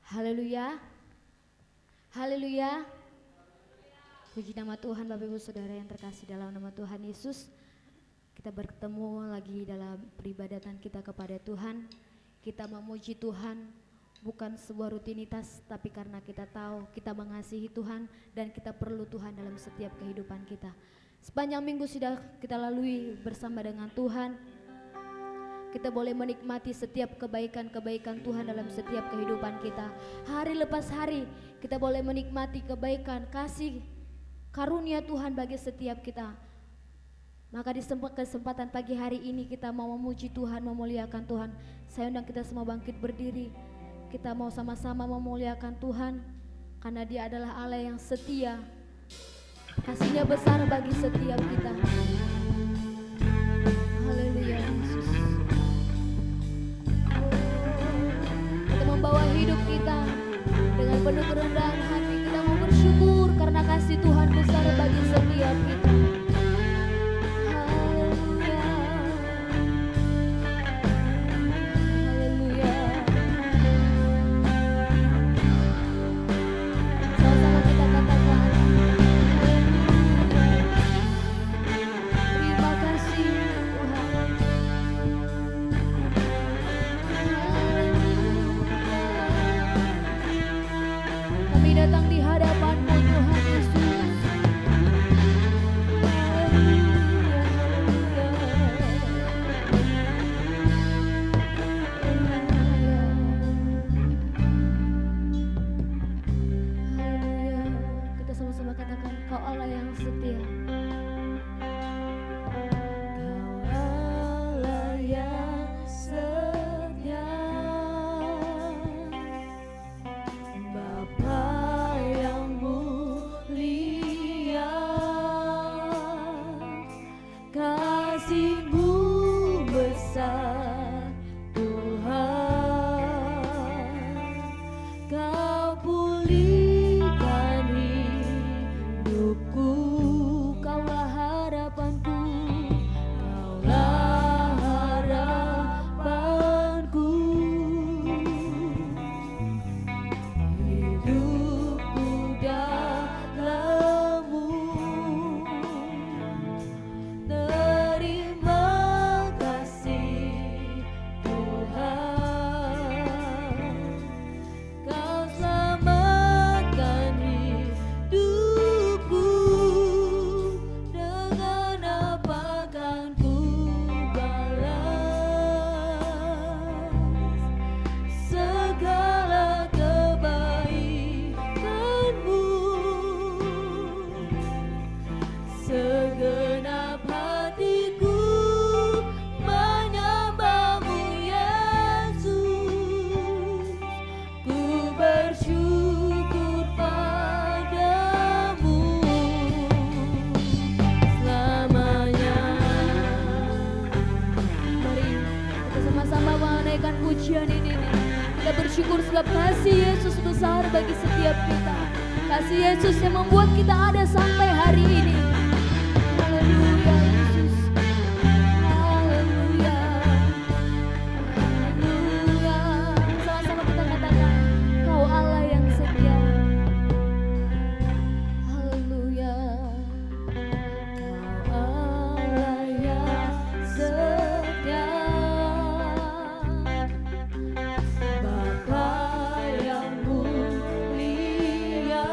Haleluya, haleluya. Puji nama Tuhan Bapak Ibu Saudara yang terkasih dalam nama Tuhan Yesus. Kita bertemu lagi dalam peribadatan kita kepada Tuhan. Kita memuji Tuhan bukan sebuah rutinitas, tapi karena kita tahu kita mengasihi Tuhan dan kita perlu Tuhan dalam setiap kehidupan kita. Sepanjang minggu sudah kita lalui bersama dengan Tuhan. Kita boleh menikmati setiap kebaikan-kebaikan Tuhan dalam setiap kehidupan kita. Hari lepas hari kita boleh menikmati kebaikan, kasih, karunia Tuhan bagi setiap kita. Maka di kesempatan pagi hari ini kita mau memuji Tuhan, memuliakan Tuhan. Saya undang kita semua bangkit berdiri. Kita mau sama-sama memuliakan Tuhan karena Dia adalah Allah yang setia. Kasih-Nya besar bagi setiap kita. Haleluya Yesus. Kita membawa hidup kita dengan penuh kerendahan hati. Kita mau bersyukur karena kasih Tuhan besar bagi setiap kita. Datang di hadapan-Mu Tuhan Yesus. Haleluya. Kita sama-sama katakan, Kau Allah yang setia. Kau Allah yang setia, Bapa kasih-Mu besar Tuhan, Kau pulihkan hidupku, Kaulah harapanku, Kaulah harapanku. Hidupku dalam-Mu, segenap hatiku menyembah-Mu Yesus. Ku bersyukur padamu selamanya. Mari kita sama-sama menaikkan pujian ini. Kita bersyukur sebab kasih Yesus besar bagi setiap kita. Kasih Yesus yang membuat kita ada sampai hari ini. Haleluya Yesus. Haleluya. Haleluya. Sama-sama kita katakan, Kau Allah yang setia. Haleluya. Kau Allah yang setia, Bapa yang mulia.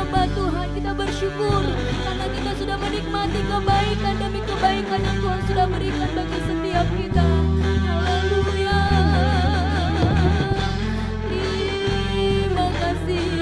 hamba Tuhan. Kita bersyukur karena kita sudah menikmati kebaikan demi kebaikan yang Tuhan sudah berikan bagi setiap kita. Haleluya. Terima kasih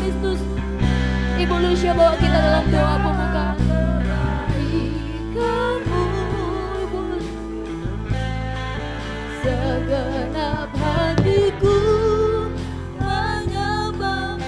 Yesus. Indonesia, bawa kita dalam doa pembukaan. Segenap hatiku menyembah.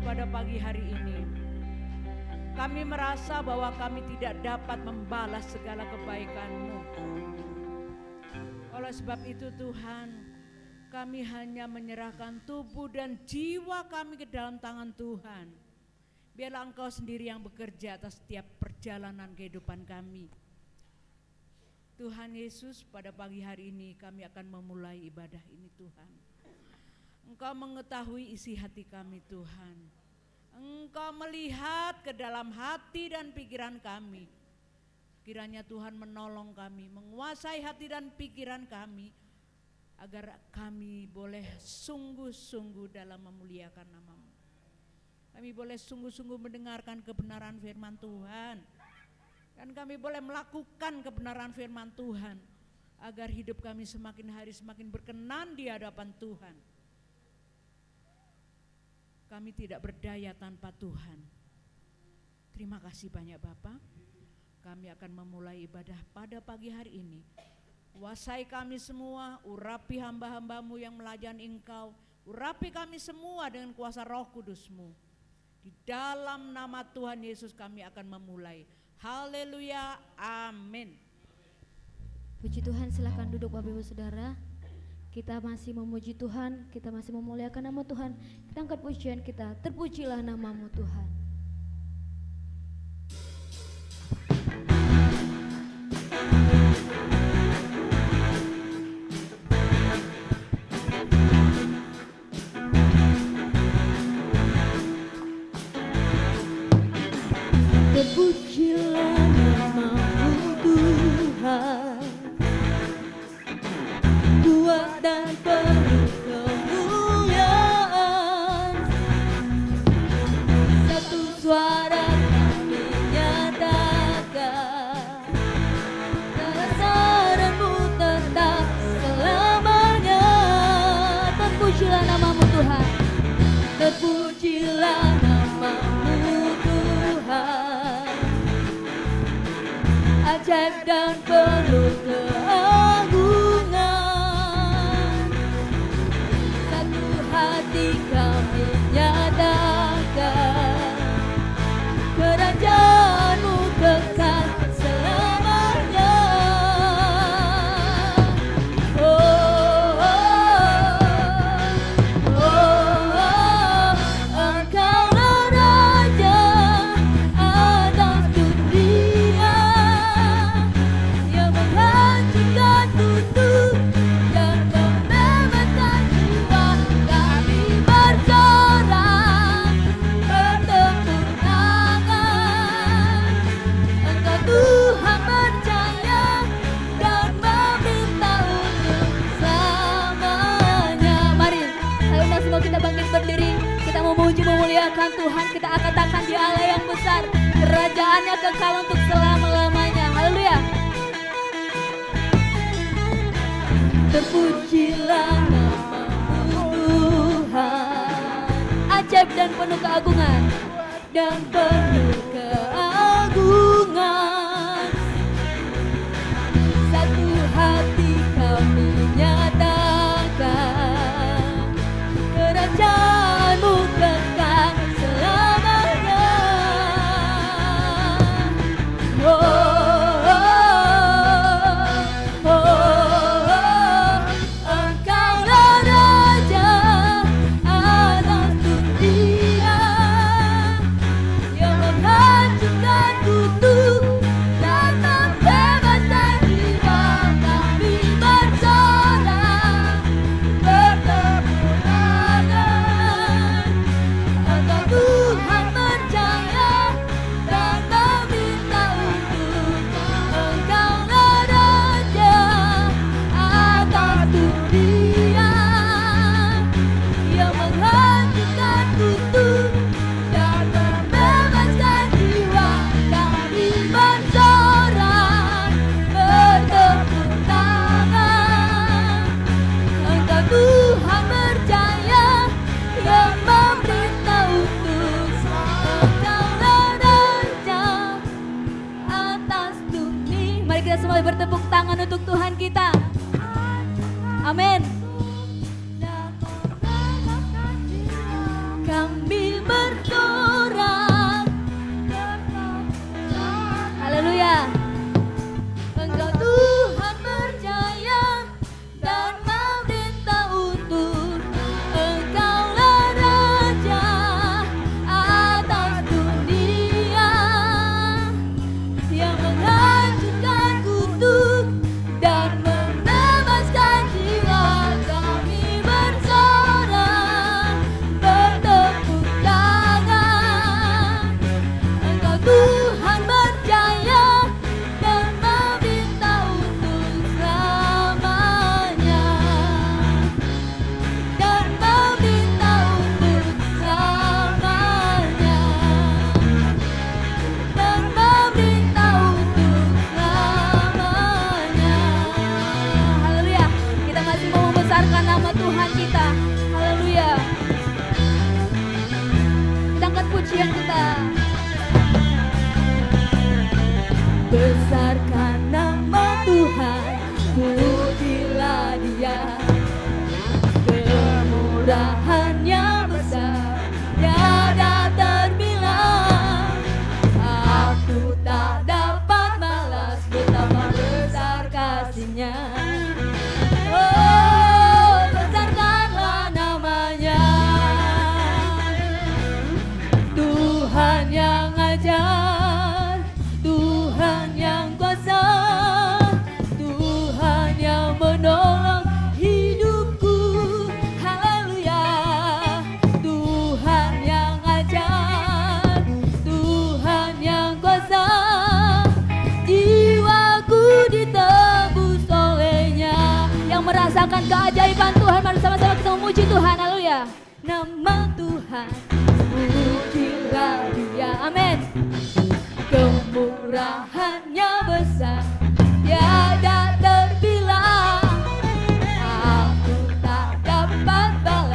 Pada pagi hari ini kami merasa bahwa kami tidak dapat membalas segala kebaikan-Mu. Oleh sebab itu Tuhan, kami hanya menyerahkan tubuh dan jiwa kami ke dalam tangan Tuhan. Biarlah Engkau sendiri yang bekerja atas setiap perjalanan kehidupan kami. Tuhan Yesus, pada pagi hari ini kami akan memulai ibadah ini Tuhan. Engkau mengetahui isi hati kami Tuhan. Engkau melihat ke dalam hati dan pikiran kami. Kiranya Tuhan menolong kami, menguasai hati dan pikiran kami, agar kami boleh sungguh-sungguh dalam memuliakan nama-Mu. Kami boleh sungguh-sungguh mendengarkan kebenaran firman Tuhan. Dan kami boleh melakukan kebenaran firman Tuhan, agar hidup kami semakin hari semakin berkenan di hadapan Tuhan. Kami tidak berdaya tanpa Tuhan. Terima kasih banyak Bapa. Kami akan memulai ibadah pada pagi hari ini. Kuasai kami semua, urapi hamba-hamba-Mu yang melayani Engkau. Urapi kami semua dengan kuasa Roh Kudus-Mu. Di dalam nama Tuhan Yesus kami akan memulai. Haleluya, amin. Puji Tuhan, silakan duduk Bapak Ibu Saudara. Kita masih memuji Tuhan, kita masih memuliakan nama Tuhan. Kita angkat pujian kita, terpujilah nama-Mu Tuhan. Terpujilah nama-Mu Tuhan. terpujilah namamu Tuhan. Terpujilah namamu Tuhan. Ajaib dan penuh keagungan. Satu hati kami nyatakan, kerajaan-Mu kekal selamanya. Oh, Engkaulah Raja atas dunia, yang menghancurkan kutuk dan membebaskan jiwa. Kami bersorak bertepuk tangan. Engkau Tuhan percaya dan meminta untuk selamanya. Mari, saya undang semua kita bangkit berdiri. Kita memuji memuliakan Tuhan. Kita akan katakan Dia Allah yang besar. Kerajaannya kekal untuk selama-lamanya. Haleluya. Terpujilah namamu Tuhan. Ajaib dan penuh keagungan. Dan penuh keagungan. Satu hati kami nyatakan, kerajaan-Mu kekal selamanya. Engkaulah Raja atas dunia, yang menghancurkan kutuk dan membebaskan jiwa. Kami bersorak bertepuk tangan. Engkau Tuhan percaya dan meminta untuk. Engkaulah Raja atas dunia, yang menghancurkan kutuk dan membebaskan jiwa. Kami bersorak bertepuk tangan. Engkau Tuhan percaya yang memerintah untuk. Engkaulah Raja atas dunia. Mari kita semua bertepuk tangan untuk Tuhan kita. Amin. Kami bersorak. Haleluya. Engkau Tuhan percaya dan memerintah untuk. Engkaulah Raja atas dunia, yang menghancurkan kutuk dan membebaskan jiwa. Kami bersorak bertepuk tangan. Engkau Tuhan percaya dan meminta untuk selamanya. Dan meminta untuk selamanya. Dan meminta untuk selamanya. Haleluya. Kita masih mau membesarkan nama Tuhan kita. Haleluya. Kita angkat pujian kita. Besarkan nama Tuhan, pujilah Dia. Kemurahannya besar, tiada terbilang. Aku tak dapat malas betapa besar kasih-Nya. Oh, besarkanlah namanya. Tuhan yang ajar, Tuhan yang kuasa, Tuhan yang menolong hidupku. Haleluya. Tuhan yang ajar, Tuhan yang kuasa, jiwaku ditebus oleh-Nya. Yang merasakan keajaiban Tuhan, mari sama-sama kita memuji Tuhan. Haleluya. Nama Tuhan, pujilah Dia. Amin. Kemurahannya besar, tiada terbilang. Aku tak dapat balas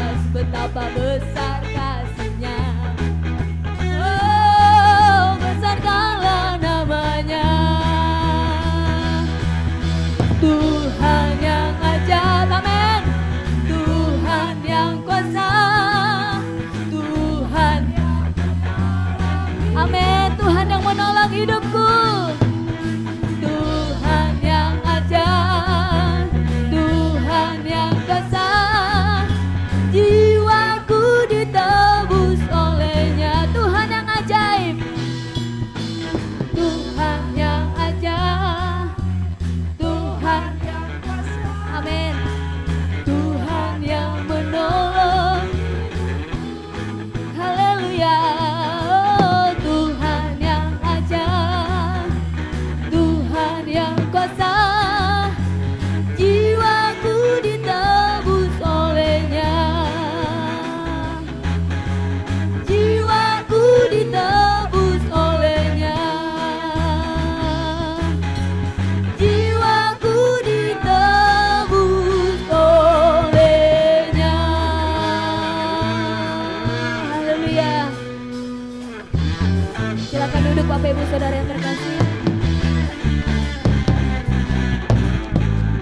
Bapak Ibu Saudara yang terkasih.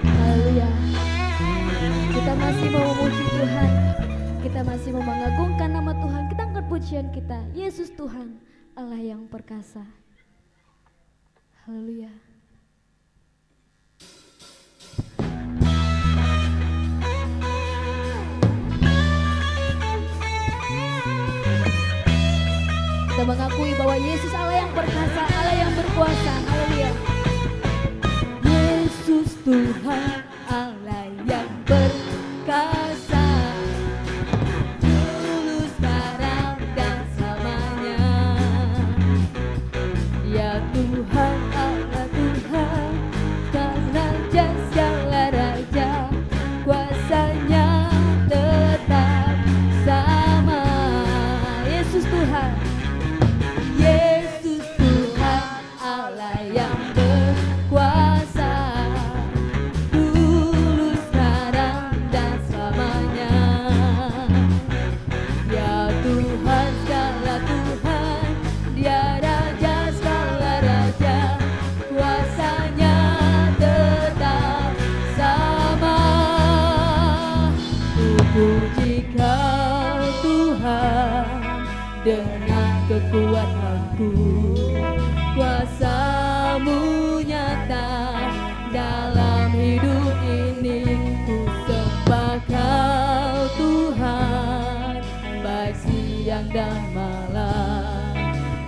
Haleluya. Kita masih mau memuji Tuhan. Kita masih mau mengagungkan nama Tuhan. Kita angkat pujian kita. Yesus Tuhan, Allah yang perkasa. Haleluya. Kita mengakui bahwa Yesus Allah yang perkasa, Allah yang berkuasa. Haleluya. Yesus Tuhan, Allah yang perkasa, dulu sekarang dan selamanya. Ya Tuhan, Allah Tuhan, Sang Raja segala raja, kuasanya tetap sama. Yesus Tuhan, Yesus Tuhan, Allah yang berkuasa, dulu sekarang dan selamanya. Ya Tuhan segala Tuhan, Dia Raja segala raja, kuasanya tetap sama. Ku puji Kau Tuhan dengan kekuatanku, kuasa-Mu nyata dalam hidup ini. Ku sembah Kau Tuhan, baik siang dan malam.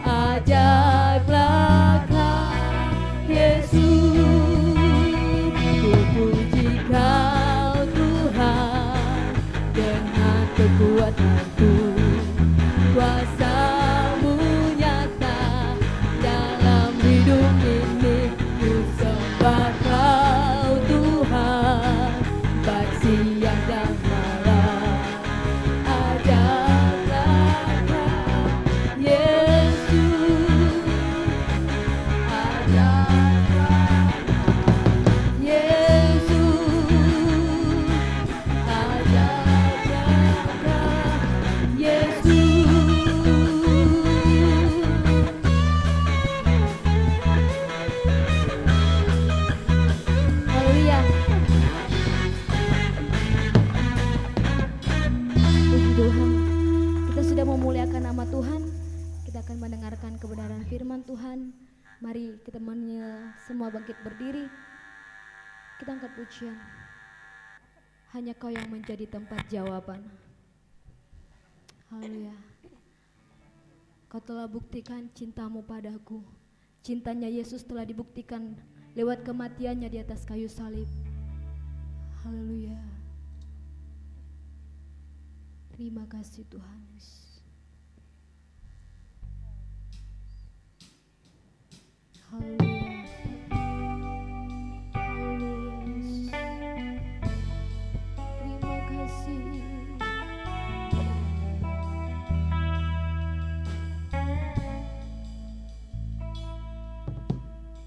Ajaiblah Kau Yesus. Ku puji Kau Tuhan dengan kekuatanku, kuasa-Mu nyata dalam hidup ini. Ku sembah Kau Tuhan, baik siang dan malam. Ajaiblah Kau Yesus, ajaiblah Yesus, ajaiblah Kau Yesus. Haleluya. Puji Tuhan. Kita sudah memuliakan nama Tuhan. Kita akan mendengarkan kebenaran firman Tuhan. Mari kita semua bangkit berdiri. Kita angkat pujian. Hanya Kau yang menjadi tempat jawaban. Haleluya. Kau telah buktikan cinta-Mu padaku. Cintanya Yesus telah dibuktikan lewat kematiannya di atas kayu salib. Haleluya. Terima kasih Tuhan Yesus. Haleluya. Haleluya Yesus. Terima kasih.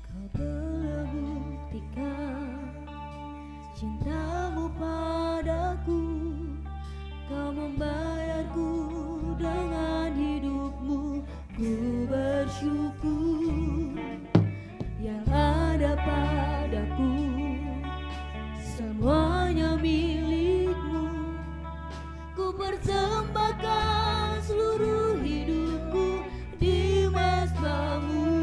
Kau telah buktikan cinta-Mu padaku. Kau membayarku dengan hidup-Mu. Ku bersyukur yang ada padaku, semuanya milik-Mu. Ku persembahkan seluruh hidupku di mesbah-Mu.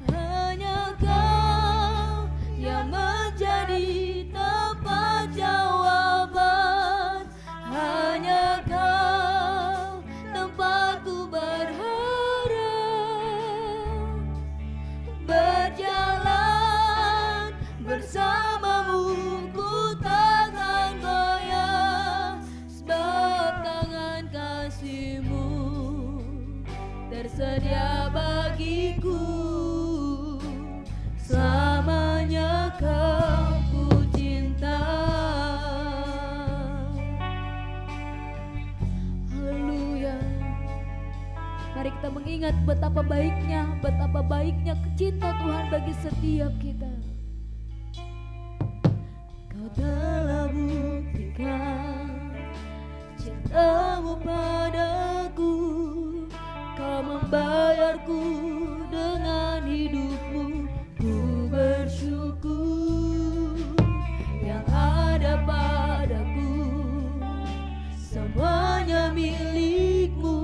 Hanya Kau yang menjadi tempat jawaban. Hanya Kau tempatku berharap. Berjalan bersama-Mu, ku takkan goyah, sebab tangan kasih-Mu tersedia bagiku. Selamanya Kau ku cinta. Haleluya. Mari kita mengingat betapa baiknya cinta Tuhan bagi setiap kita. Kau telah buktikan cinta-Mu padaku. Kau membayarku dengan hidupmu. Ku bersyukur yang ada padaku, semuanya milikmu.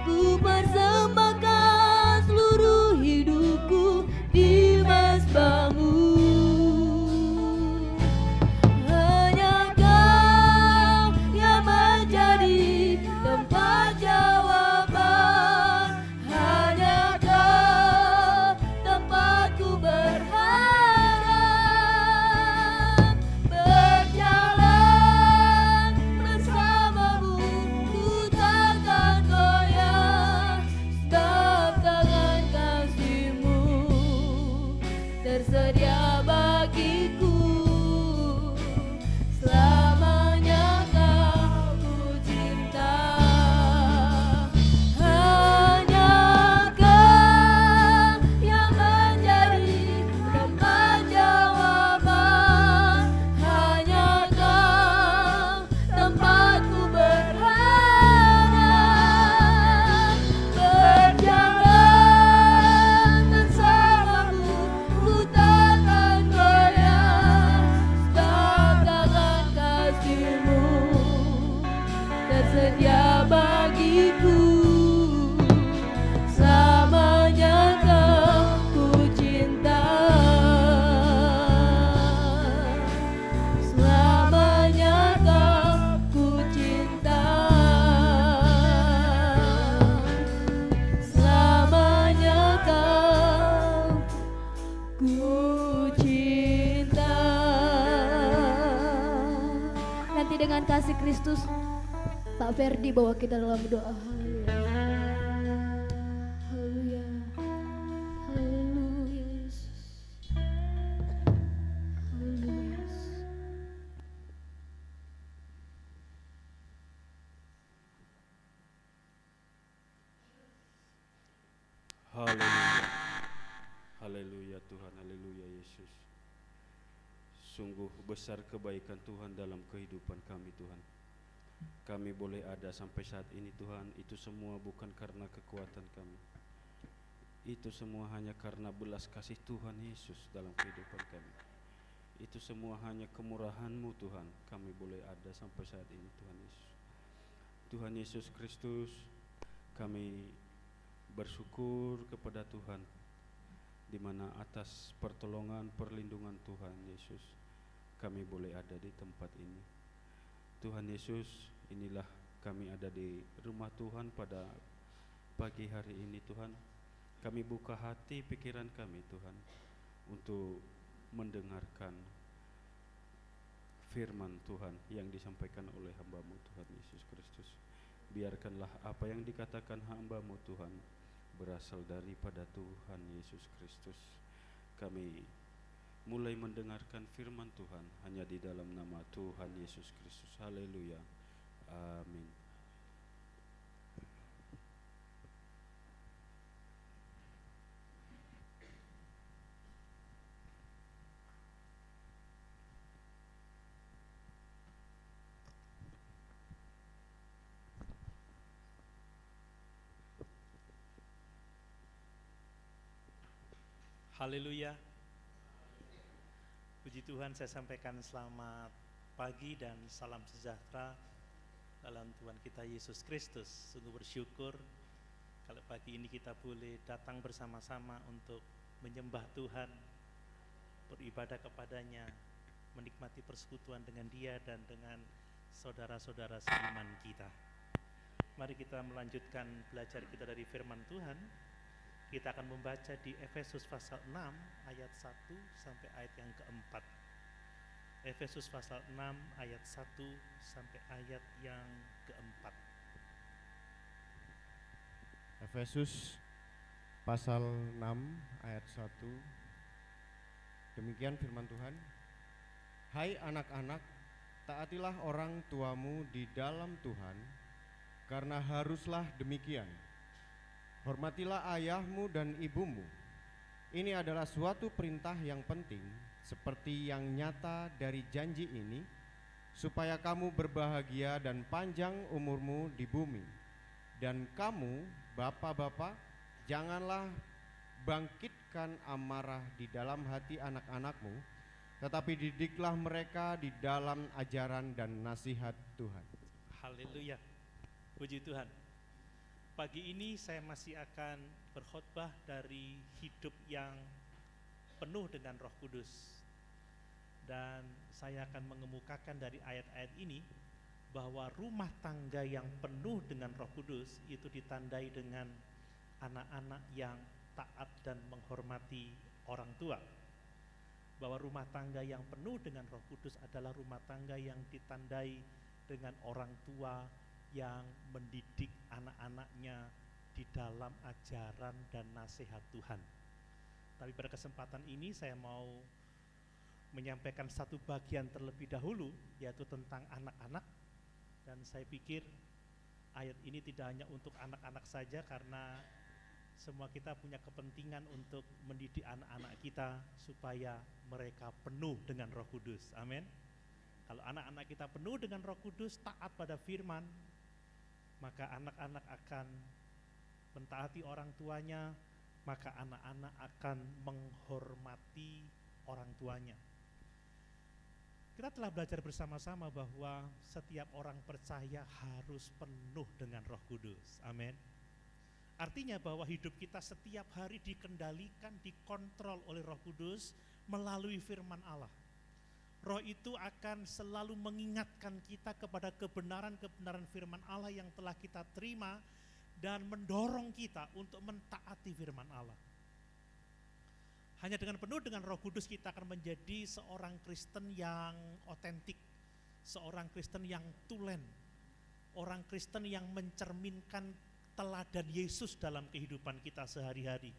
Ku persembahkan seluruh hidupku di mezbamu. Hanya Kau yang menjadi tempat jawaban. Hanya Kau tempatku berharap. Berjalan bersamamu, ku takkan goyah, sebab tangan kasih-Mu tersedia bagiku. Selamanya Kau ku cinta. Hanya Kau yang menjadi tempat jawaban. Hanya Kau tempatku berharap. Berjalan bersamamu, ku takkan goyah, sebab tangan kasih-Mu tersedia bagiku. Selamanya Kau ku cinta. Selamanya Kau ku cinta. Selamanya Kau ku cinta. Nanti dengan kasih Kristus, Pak Ferdi bawa kita dalam doa. Haleluya. Haleluya. Haleluya Yesus. Haleluya Yesus. Haleluya. Haleluya Tuhan, haleluya Yesus. Sungguh besar kebaikan Tuhan dalam kehidupan kami Tuhan. Kami boleh ada sampai saat ini Tuhan, itu semua bukan karena kekuatan kami. Itu semua hanya karena belas kasih Tuhan Yesus dalam kehidupan kami. Itu semua hanya kemurahan-Mu Tuhan, kami boleh ada sampai saat ini Tuhan Yesus. Tuhan Yesus Kristus, kami bersyukur kepada Tuhan, di mana atas pertolongan perlindungan Tuhan Yesus kami boleh ada di tempat ini. Tuhan Yesus, inilah kami ada di rumah Tuhan pada pagi hari ini Tuhan. Kami buka hati pikiran kami Tuhan untuk mendengarkan firman Tuhan yang disampaikan oleh hamba-Mu Tuhan Yesus Kristus. Biarkanlah apa yang dikatakan hamba-Mu Tuhan berasal daripada Tuhan Yesus Kristus. Kami mulai mendengarkan firman Tuhan hanya di dalam nama Tuhan Yesus Kristus. Haleluya. Amin. Haleluya. Puji Tuhan, saya sampaikan selamat pagi dan salam sejahtera dalam Tuhan kita Yesus Kristus. Sungguh bersyukur kalau pagi ini kita boleh datang bersama-sama untuk menyembah Tuhan, beribadah kepada-Nya, menikmati persekutuan dengan Dia dan dengan saudara-saudara seiman kita. Mari kita melanjutkan belajar kita dari firman Tuhan. Kita akan membaca di Efesus pasal 6 ayat 1 sampai ayat yang keempat. Efesus pasal 6 ayat 1 sampai ayat yang keempat. Efesus pasal 6 ayat 1. Demikian firman Tuhan. Hai anak-anak, taatilah orang tuamu di dalam Tuhan, karena haruslah demikian. Hormatilah ayahmu dan ibumu. Ini adalah suatu perintah yang penting, seperti yang nyata dari janji ini, supaya kamu berbahagia dan panjang umurmu di bumi, dan kamu Bapak-bapak, janganlah bangkitkan amarah di dalam hati anak-anakmu, tetapi didiklah mereka di dalam ajaran dan nasihat Tuhan. Haleluya. Puji Tuhan. Pagi ini saya masih akan berkhotbah dari hidup yang penuh dengan Roh Kudus. Dan saya akan mengemukakan dari ayat-ayat ini bahwa rumah tangga yang penuh dengan Roh Kudus itu ditandai dengan anak-anak yang taat dan menghormati orang tua. Bahwa rumah tangga yang penuh dengan Roh Kudus adalah rumah tangga yang ditandai dengan orang tua yang mendidik anak-anaknya di dalam ajaran dan nasihat Tuhan. Tapi pada kesempatan ini saya mau menyampaikan satu bagian terlebih dahulu, yaitu tentang anak-anak. Dan saya pikir ayat ini tidak hanya untuk anak-anak saja, karena semua kita punya kepentingan untuk mendidik anak-anak kita supaya mereka penuh dengan Roh Kudus. Amin. Kalau anak-anak kita penuh dengan Roh Kudus, taat pada firman, maka anak-anak akan mentaati orang tuanya, maka anak-anak akan menghormati orang tuanya. Kita telah belajar bersama-sama bahwa setiap orang percaya harus penuh dengan Roh Kudus. Amin. Artinya bahwa hidup kita setiap hari dikendalikan, dikontrol oleh Roh Kudus melalui firman Allah. Roh itu akan selalu mengingatkan kita kepada kebenaran-kebenaran firman Allah yang telah kita terima dan mendorong kita untuk mentaati firman Allah. Hanya dengan penuh dengan Roh Kudus kita akan menjadi seorang Kristen yang otentik, seorang Kristen yang tulen, orang Kristen yang mencerminkan teladan Yesus dalam kehidupan kita sehari-hari,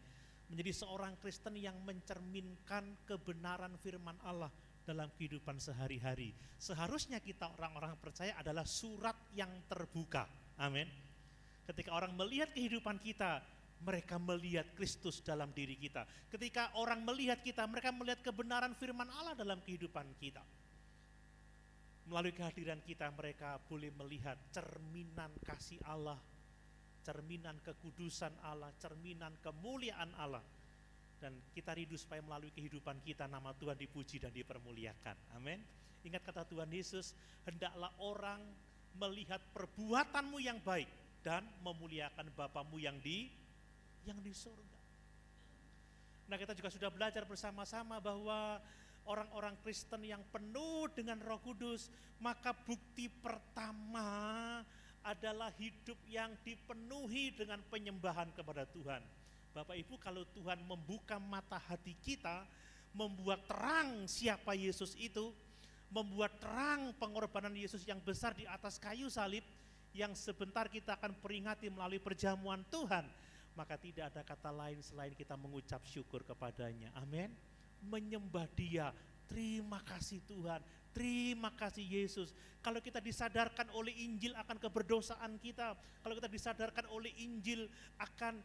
menjadi seorang Kristen yang mencerminkan kebenaran firman Allah dalam kehidupan sehari-hari. Seharusnya kita orang-orang percaya adalah surat yang terbuka. Amin. Ketika orang melihat kehidupan kita, mereka melihat Kristus dalam diri kita. Ketika orang melihat kita, mereka melihat kebenaran firman Allah dalam kehidupan kita. Melalui kehadiran kita, mereka boleh melihat cerminan kasih Allah, cerminan kekudusan Allah, cerminan kemuliaan Allah. Dan kita rindu supaya melalui kehidupan kita nama Tuhan dipuji dan dipermuliakan. Amin. Ingat kata Tuhan Yesus, hendaklah orang melihat perbuatanmu yang baik dan memuliakan Bapamu yang di surga. Nah, kita juga sudah belajar bersama-sama bahwa orang-orang Kristen yang penuh dengan Roh Kudus, maka bukti pertama adalah hidup yang dipenuhi dengan penyembahan kepada Tuhan. Bapak Ibu, kalau Tuhan membuka mata hati kita, membuat terang siapa Yesus itu, membuat terang pengorbanan Yesus yang besar di atas kayu salib, yang sebentar kita akan peringati melalui perjamuan Tuhan, maka tidak ada kata lain selain kita mengucap syukur kepadanya. Amin. Menyembah Dia. Terima kasih Tuhan, terima kasih Yesus. Kalau kita disadarkan oleh Injil akan keberdosaan kita, kalau kita disadarkan oleh Injil akan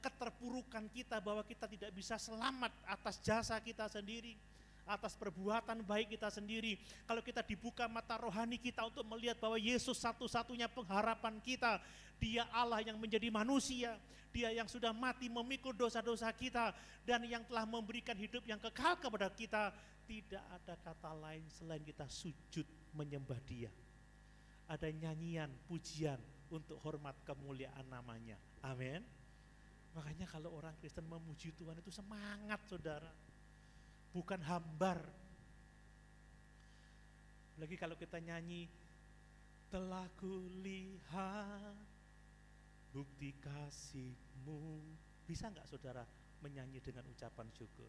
keterpurukan kita, bahwa kita tidak bisa selamat atas jasa kita sendiri, atas perbuatan baik kita sendiri. Kalau kita dibuka mata rohani kita untuk melihat bahwa Yesus satu-satunya pengharapan kita, Dia Allah yang menjadi manusia, Dia yang sudah mati memikul dosa-dosa kita, dan yang telah memberikan hidup yang kekal kepada kita, tidak ada kata lain selain kita sujud menyembah Dia. Ada nyanyian, pujian untuk hormat kemuliaan namanya. Amin. Makanya kalau orang Kristen memuji Tuhan itu semangat, saudara, bukan hambar. Lagi kalau kita nyanyi, telah kulihat bukti kasih-Mu. Bisa enggak saudara menyanyi dengan ucapan syukur?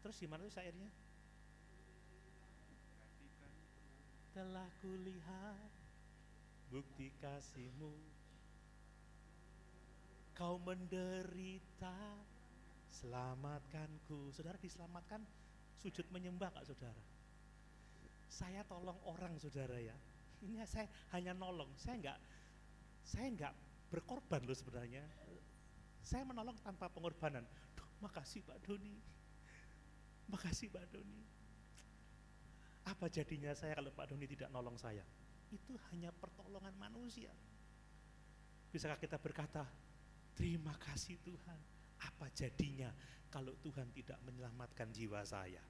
Terus gimana tuh syairnya? Telah kulihat bukti kasih-Mu, Kau menderita, selamatkanku. Saudara diselamatkan, sujud menyembah enggak saudara? Saya tolong orang saudara ya. Ini saya hanya nolong, saya enggak berkorban loh sebenarnya. Saya menolong tanpa pengorbanan. Duh, makasih Pak Doni. Makasih Pak Doni. Apa jadinya saya kalau Pak Doni tidak nolong saya? itu hanya pertolongan manusia. Bisakah kita berkata, terima kasih Tuhan, apa jadinya kalau Tuhan tidak menyelamatkan jiwa saya?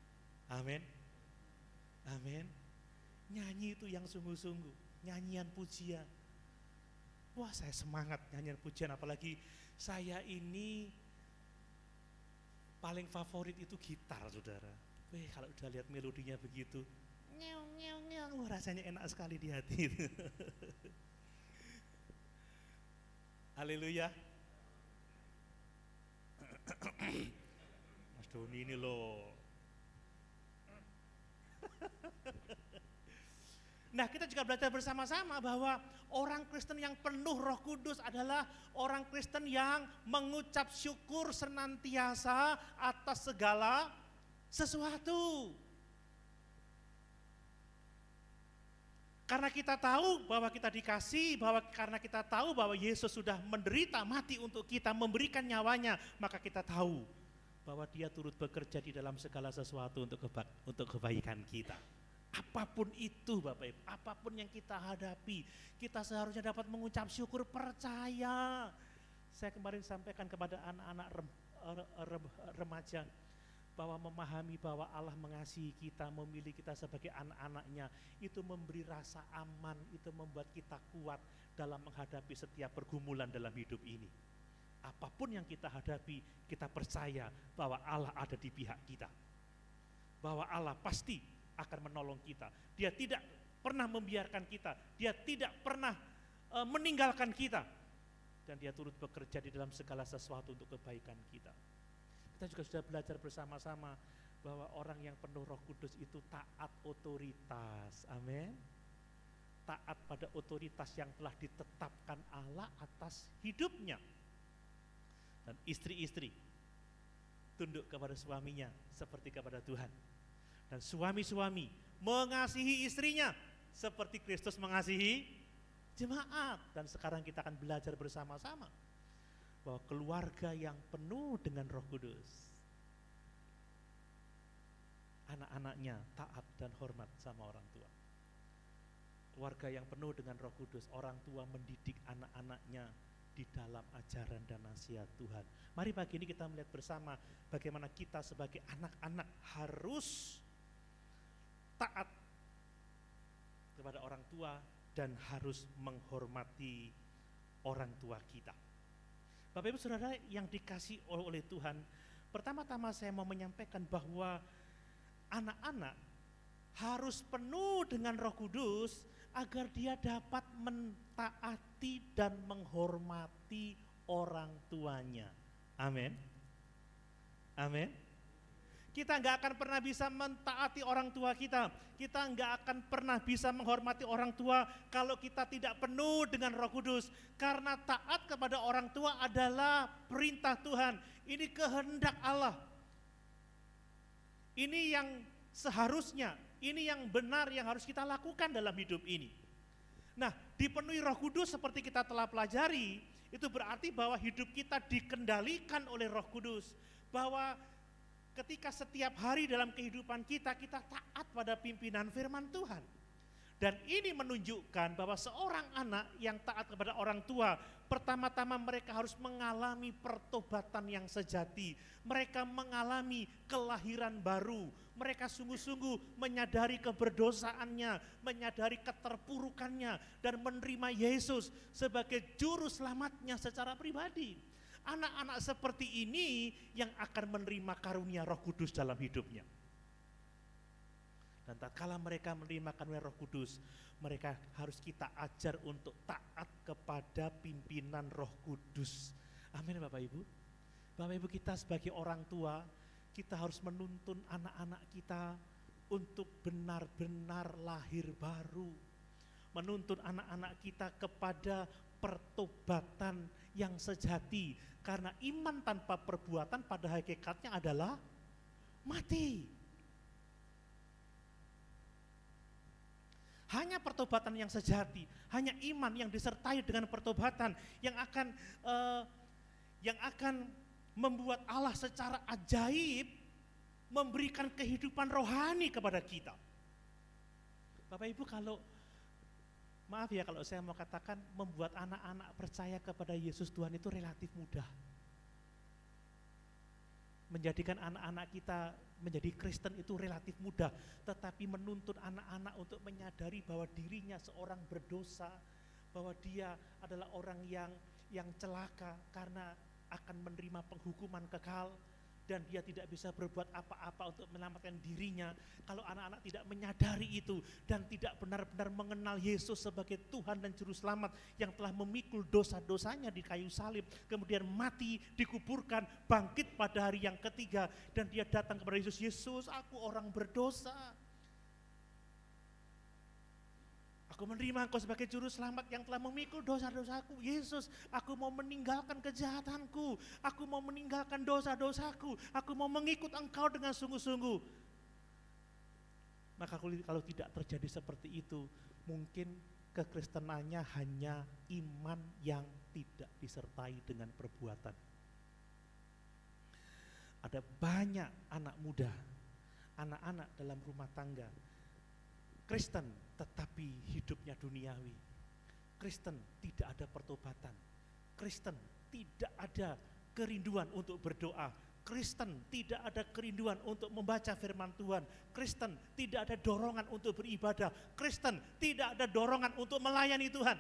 Amin. Amin. Nyanyi itu yang sungguh-sungguh, nyanyian pujian. Wah, saya semangat nyanyian pujian, apalagi saya ini paling favorit itu gitar, saudara. Kalau udah lihat melodinya begitu, ngeong ngeong ngeong, rasanya enak sekali di hati. Haleluya. Mas Doni ini loh. Nah, kita juga belajar bersama-sama bahwa orang Kristen yang penuh Roh Kudus adalah orang Kristen yang mengucap syukur senantiasa atas segala sesuatu. Karena kita tahu bahwa kita dikasih, karena kita tahu bahwa Yesus sudah menderita mati untuk kita, memberikan nyawanya, maka kita tahu bahwa Dia turut bekerja di dalam segala sesuatu untuk kebaikan kita. Apapun itu Bapak Ibu, apapun yang kita hadapi, kita seharusnya dapat mengucap syukur, percaya. Saya kemarin sampaikan kepada anak-anak remaja bahwa memahami bahwa Allah mengasihi kita, memilih kita sebagai anak-anaknya, itu memberi rasa aman, itu membuat kita kuat dalam menghadapi setiap pergumulan dalam hidup ini. Apapun yang kita hadapi, kita percaya bahwa Allah ada di pihak kita, bahwa Allah pasti akan menolong kita. Dia tidak pernah membiarkan kita, Dia tidak pernah meninggalkan kita, dan Dia turut bekerja di dalam segala sesuatu untuk kebaikan kita. Kita juga sudah belajar bersama-sama bahwa orang yang penuh Roh Kudus itu taat otoritas. Amin. Taat pada otoritas yang telah ditetapkan Allah atas hidupnya. Dan istri-istri tunduk kepada suaminya seperti kepada Tuhan. Dan suami-suami mengasihi istrinya seperti Kristus mengasihi jemaat. Dan sekarang kita akan belajar bersama-sama bahwa keluarga yang penuh dengan Roh Kudus, anak-anaknya taat dan hormat sama orang tua. Keluarga yang penuh dengan Roh Kudus, orang tua mendidik anak-anaknya di dalam ajaran dan nasihat Tuhan. Mari pagi ini kita melihat bersama bagaimana kita sebagai anak-anak harus taat kepada orang tua dan harus menghormati orang tua kita. Bapak Ibu Saudara yang dikasih oleh Tuhan, pertama-tama saya mau menyampaikan bahwa anak-anak harus penuh dengan Roh Kudus agar dia dapat mentaati dan menghormati orang tuanya. Amin. Amin. Kita nggak akan pernah bisa mentaati orang tua kita. Kita nggak akan pernah bisa menghormati orang tua kalau kita tidak penuh dengan Roh Kudus. Karena taat kepada orang tua adalah perintah Tuhan. Ini kehendak Allah. Ini yang seharusnya, ini yang benar yang harus kita lakukan dalam hidup ini. Nah, dipenuhi Roh Kudus seperti kita telah pelajari, itu berarti bahwa hidup kita dikendalikan oleh Roh Kudus. Bahwa ketika setiap hari dalam kehidupan kita taat pada pimpinan firman Tuhan. Dan ini menunjukkan bahwa seorang anak yang taat kepada orang tua, pertama-tama mereka harus mengalami pertobatan yang sejati. Mereka mengalami kelahiran baru. Mereka sungguh-sungguh menyadari keberdosaannya, menyadari keterpurukannya, dan menerima Yesus sebagai juru selamatnya secara pribadi. Anak-anak seperti ini yang akan menerima karunia Roh Kudus dalam hidupnya. Dan tatkala mereka menerima karunia Roh Kudus, mereka harus kita ajar untuk taat kepada pimpinan Roh Kudus. Amin Bapak Ibu. Bapak Ibu, kita sebagai orang tua, kita harus menuntun anak-anak kita untuk benar-benar lahir baru. Menuntun anak-anak kita kepada pertobatan yang sejati, karena iman tanpa perbuatan pada hakikatnya adalah mati. Hanya pertobatan yang sejati, hanya iman yang disertai dengan pertobatan yang akan membuat Allah secara ajaib memberikan kehidupan rohani kepada kita. Bapak Ibu, kalau Maaf ya kalau saya mau katakan, membuat anak-anak percaya kepada Yesus Tuhan itu relatif mudah. Menjadikan anak-anak kita menjadi Kristen itu relatif mudah, tetapi menuntun anak-anak untuk menyadari bahwa dirinya seorang berdosa, bahwa dia adalah orang yang celaka karena akan menerima penghukuman kekal, dan dia tidak bisa berbuat apa-apa untuk menyelamatkan dirinya. Kalau anak-anak tidak menyadari itu dan tidak benar-benar mengenal Yesus sebagai Tuhan dan Juru Selamat yang telah memikul dosa-dosanya di kayu salib, kemudian mati, dikuburkan, bangkit pada hari yang ketiga, dan dia datang kepada Yesus, Yesus, aku orang berdosa. Aku menerima Engkau sebagai Juru Selamat yang telah memikul dosa-dosaku. Yesus, aku mau meninggalkan kejahatanku. Aku mau meninggalkan dosa-dosaku. Aku mau mengikut Engkau dengan sungguh-sungguh. Maka kalau tidak terjadi seperti itu, mungkin kekristenannya hanya iman yang tidak disertai dengan perbuatan. Ada banyak anak muda, anak-anak dalam rumah tangga, Kristen tetapi hidupnya duniawi. Kristen tidak ada pertobatan. Kristen tidak ada kerinduan untuk berdoa. Kristen tidak ada kerinduan untuk membaca firman Tuhan. Kristen tidak ada dorongan untuk beribadah. Kristen tidak ada dorongan untuk melayani Tuhan.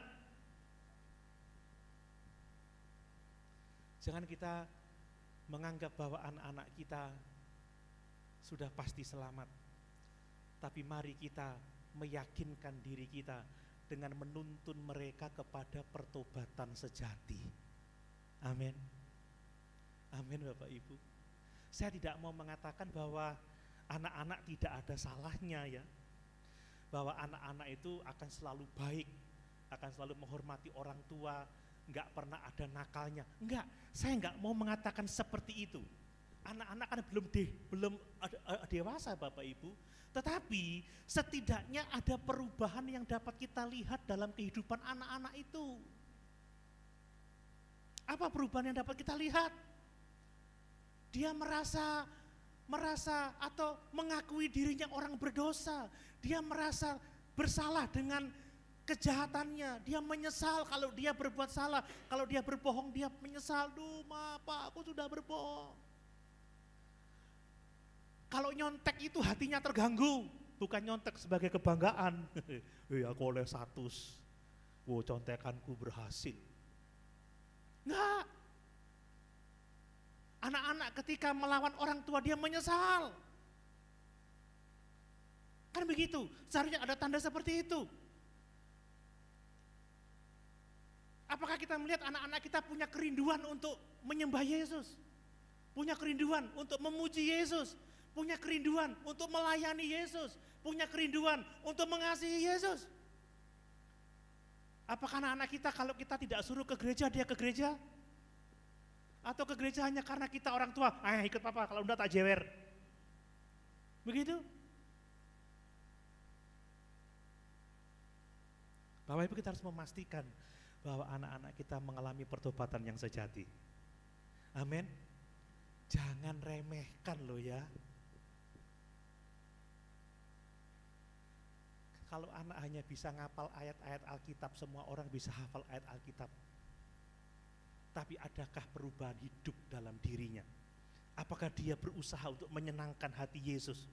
Jangan kita menganggap bahwa anak-anak kita sudah pasti selamat. Tapi mari kita meyakinkan diri kita dengan menuntun mereka kepada pertobatan sejati. Amin. Amin Bapak Ibu. Saya tidak mau mengatakan bahwa anak-anak tidak ada salahnya ya. Bahwa anak-anak itu akan selalu baik, akan selalu menghormati orang tua, enggak pernah ada nakalnya. Enggak, saya enggak mau mengatakan seperti itu. Anak-anak kan belum dewasa Bapak Ibu, tetapi setidaknya ada perubahan yang dapat kita lihat dalam kehidupan anak-anak itu. Apa perubahan yang dapat kita lihat? Dia merasa atau mengakui dirinya orang berdosa. Dia merasa bersalah dengan kejahatannya. Dia menyesal kalau dia berbuat salah. Kalau dia berbohong dia menyesal. Duh ma, Pak, aku sudah berbohong. Kalau nyontek itu hatinya terganggu, bukan nyontek sebagai kebanggaan. Aku oleh 100, contekanku berhasil. Enggak. Anak-anak ketika melawan orang tua dia menyesal. Kan begitu, seharusnya ada tanda seperti itu. Apakah kita melihat anak-anak kita punya kerinduan untuk menyembah Yesus? Punya kerinduan untuk memuji Yesus? Punya kerinduan untuk melayani Yesus, punya kerinduan untuk mengasihi Yesus. Apakah anak-anak kita kalau kita tidak suruh ke gereja, dia ke gereja? Atau ke gereja hanya karena kita orang tua, ikut papa, kalau enggak tak jewer. Begitu? Bapak Ibu, kita harus memastikan bahwa anak-anak kita mengalami pertobatan yang sejati. Amin. Jangan remehkan loh ya. Kalau anak hanya bisa ngapal ayat-ayat Alkitab, semua orang bisa hafal ayat Alkitab. Tapi adakah perubahan hidup dalam dirinya? Apakah dia berusaha untuk menyenangkan hati Yesus?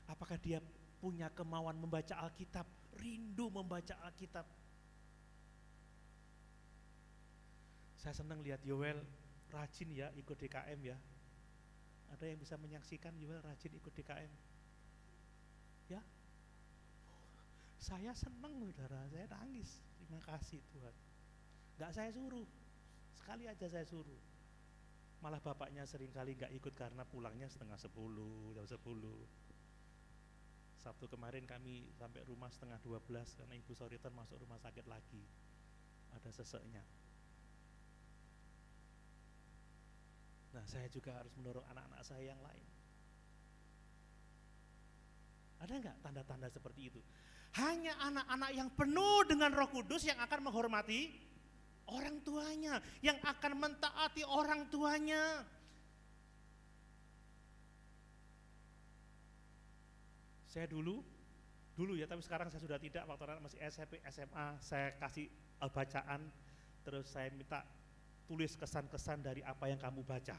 Apakah dia punya kemauan membaca Alkitab, rindu membaca Alkitab? Saya senang lihat Yoel rajin ya ikut DKM ya. Ada yang bisa menyaksikan Yoel rajin ikut DKM? Ya? Saya senang saudara, saya nangis. Terima kasih Tuhan. Enggak saya suruh, sekali aja saya suruh. Malah bapaknya seringkali enggak ikut karena pulangnya setengah 10, jam 10. Sabtu kemarin kami sampai rumah setengah 12 karena Ibu Soriton masuk rumah sakit lagi. Ada seseknya. Nah saya juga harus mendorong anak-anak saya yang lain. Ada enggak tanda-tanda seperti itu? Hanya anak-anak yang penuh dengan Roh Kudus yang akan menghormati orang tuanya, yang akan mentaati orang tuanya. Saya dulu dulu ya, tapi sekarang saya sudah tidak. Waktu anak masih SMP, SMA, saya kasih bacaan, terus saya minta tulis kesan-kesan dari apa yang kamu baca.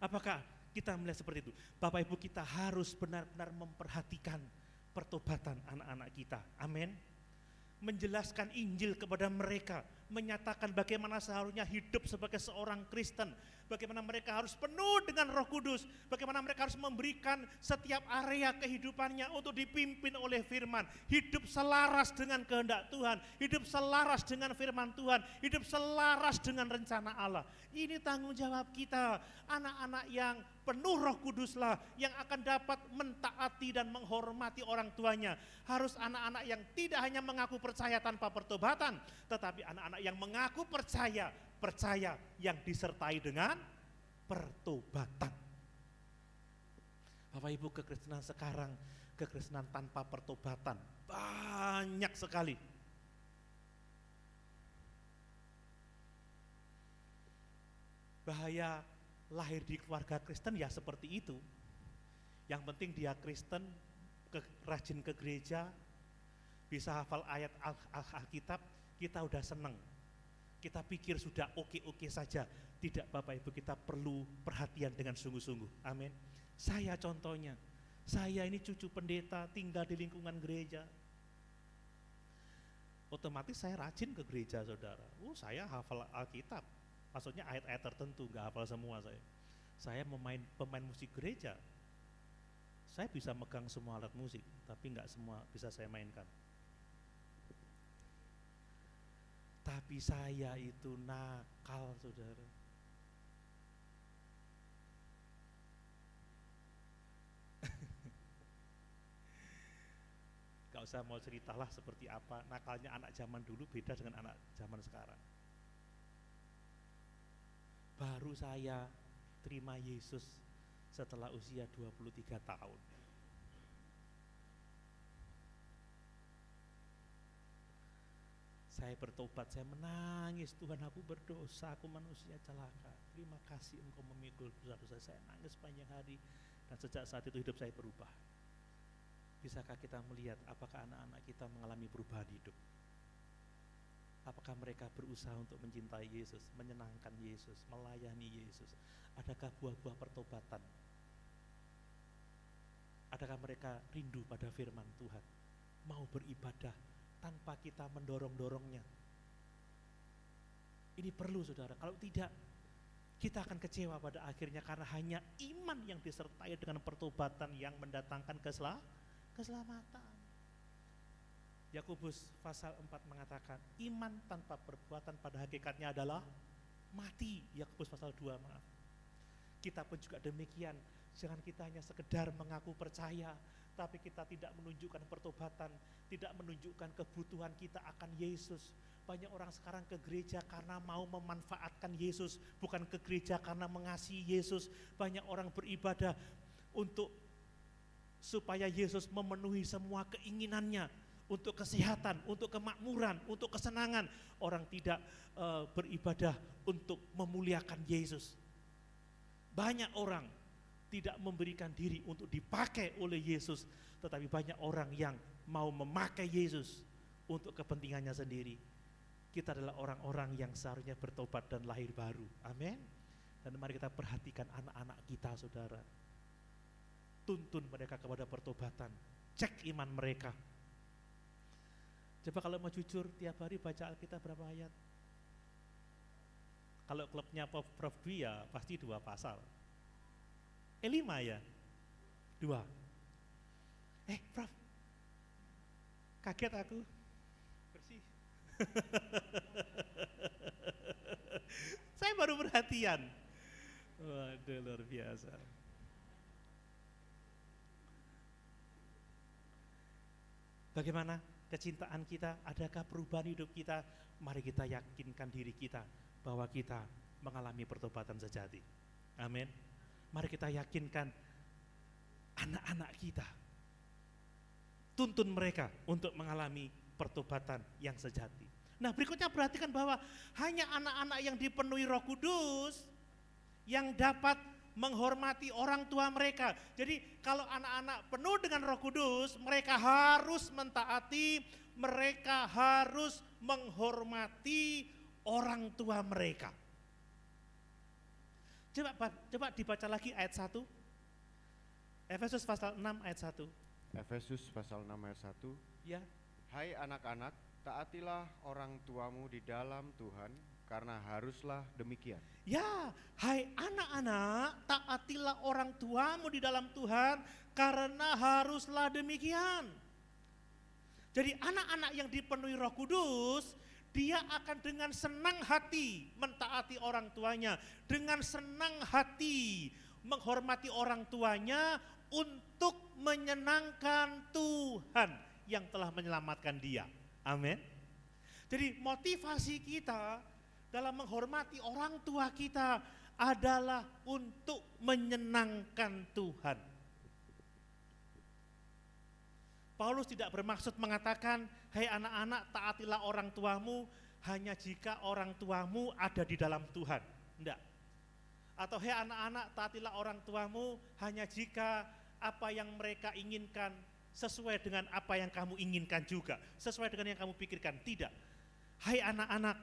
Apakah kita melihat seperti itu? Bapak Ibu, kita harus benar-benar memperhatikan pertobatan anak-anak kita. Amin. Menjelaskan Injil kepada mereka, menyatakan bagaimana seharusnya hidup sebagai seorang Kristen, bagaimana mereka harus penuh dengan Roh Kudus, bagaimana mereka harus memberikan setiap area kehidupannya untuk dipimpin oleh firman, hidup selaras dengan kehendak Tuhan, hidup selaras dengan firman Tuhan, hidup selaras dengan rencana Allah. Ini tanggung jawab kita, anak-anak yang penuh Roh Kuduslah yang akan dapat mentaati dan menghormati orang tuanya. Harus anak-anak yang tidak hanya mengaku percaya tanpa pertobatan, tetapi anak-anak yang mengaku percaya yang disertai dengan pertobatan. Bapak Ibu, kekristenan sekarang, kekristenan tanpa pertobatan banyak sekali. Bahaya lahir di keluarga Kristen ya seperti itu. Yang penting dia Kristen, rajin ke gereja, bisa hafal ayat Alkitab, kita udah seneng. Kita pikir sudah oke-oke saja. Tidak Bapak Ibu, kita perlu perhatian dengan sungguh-sungguh. Amin. Saya contohnya, saya ini cucu pendeta, tinggal di lingkungan gereja. Otomatis saya rajin ke gereja, saudara. Saya hafal Alkitab. Maksudnya ayat-ayat tertentu, nggak hafal semua saya. Saya pemain musik gereja. Saya bisa megang semua alat musik, tapi nggak semua bisa saya mainkan. Tapi saya itu nakal, saudara. Gak usah mau ceritalah seperti apa nakalnya anak zaman dulu beda dengan anak zaman sekarang. Baru saya terima Yesus setelah usia 23 tahun. Saya bertobat, saya menangis, Tuhan aku berdosa, aku manusia celaka. Terima kasih Engkau memikul dosa-dosa saya. Nangis sepanjang hari dan sejak saat itu hidup saya berubah. Bisakah kita melihat apakah anak-anak kita mengalami perubahan hidup? Apakah mereka berusaha untuk mencintai Yesus, menyenangkan Yesus, melayani Yesus? Adakah buah-buah pertobatan? Adakah mereka rindu pada firman Tuhan? Mau beribadah tanpa kita mendorong-dorongnya? Ini perlu, saudara. Kalau tidak, kita akan kecewa pada akhirnya karena hanya iman yang disertai dengan pertobatan yang mendatangkan keselamatan. Yakobus pasal 4 mengatakan iman tanpa perbuatan pada hakikatnya adalah mati. Yakobus pasal 2, maaf. Kita pun juga demikian. Jangan kita hanya sekedar mengaku percaya, tapi kita tidak menunjukkan pertobatan, tidak menunjukkan kebutuhan kita akan Yesus. Banyak orang sekarang ke gereja karena mau memanfaatkan Yesus, bukan ke gereja karena mengasihi Yesus. Banyak orang beribadah supaya Yesus memenuhi semua keinginannya, untuk kesehatan, untuk kemakmuran, untuk kesenangan. Orang tidak beribadah untuk memuliakan Yesus. Banyak orang tidak memberikan diri untuk dipakai oleh Yesus, tetapi banyak orang yang mau memakai Yesus untuk kepentingannya sendiri. Kita adalah orang-orang yang seharusnya bertobat dan lahir baru. Amin. Dan mari kita perhatikan anak-anak kita, saudara. Tuntun mereka kepada pertobatan. Cek iman mereka. Coba kalau mau jujur, tiap hari baca Alkitab berapa ayat? Kalau klubnya Prof Dwi ya pasti 2 pasal. 5 ya? 2. Prof, kaget aku. Bersih. Saya baru perhatian. Waduh, luar biasa. Bagaimana kecintaan kita? Adakah perubahan hidup kita? Mari kita yakinkan diri kita bahwa kita mengalami pertobatan sejati. Amin. Mari kita yakinkan anak-anak kita. Tuntun mereka untuk mengalami pertobatan yang sejati. Nah, berikutnya perhatikan bahwa hanya anak-anak yang dipenuhi Roh Kudus yang dapat menghormati orang tua mereka. Jadi kalau anak-anak penuh dengan Roh Kudus, mereka harus mentaati, mereka harus menghormati orang tua mereka. Coba dibaca lagi ayat 1. Efesus pasal 6 ayat 1. Efesus pasal 6 ayat 1. Ya. Hai anak-anak, taatilah orang tuamu di dalam Tuhan, karena haruslah demikian. Ya, hai anak-anak, taatilah orang tuamu di dalam Tuhan, karena haruslah demikian. Jadi anak-anak yang dipenuhi Roh Kudus, dia akan dengan senang hati mentaati orang tuanya, dengan senang hati menghormati orang tuanya untuk menyenangkan Tuhan yang telah menyelamatkan dia. Amin. Jadi motivasi kita dalam menghormati orang tua kita adalah untuk menyenangkan Tuhan. Paulus tidak bermaksud mengatakan, hai anak-anak, taatilah orang tuamu hanya jika orang tuamu ada di dalam Tuhan. Enggak. Atau hai anak-anak, taatilah orang tuamu hanya jika apa yang mereka inginkan sesuai dengan apa yang kamu inginkan juga, sesuai dengan yang kamu pikirkan. Tidak. Hai anak-anak,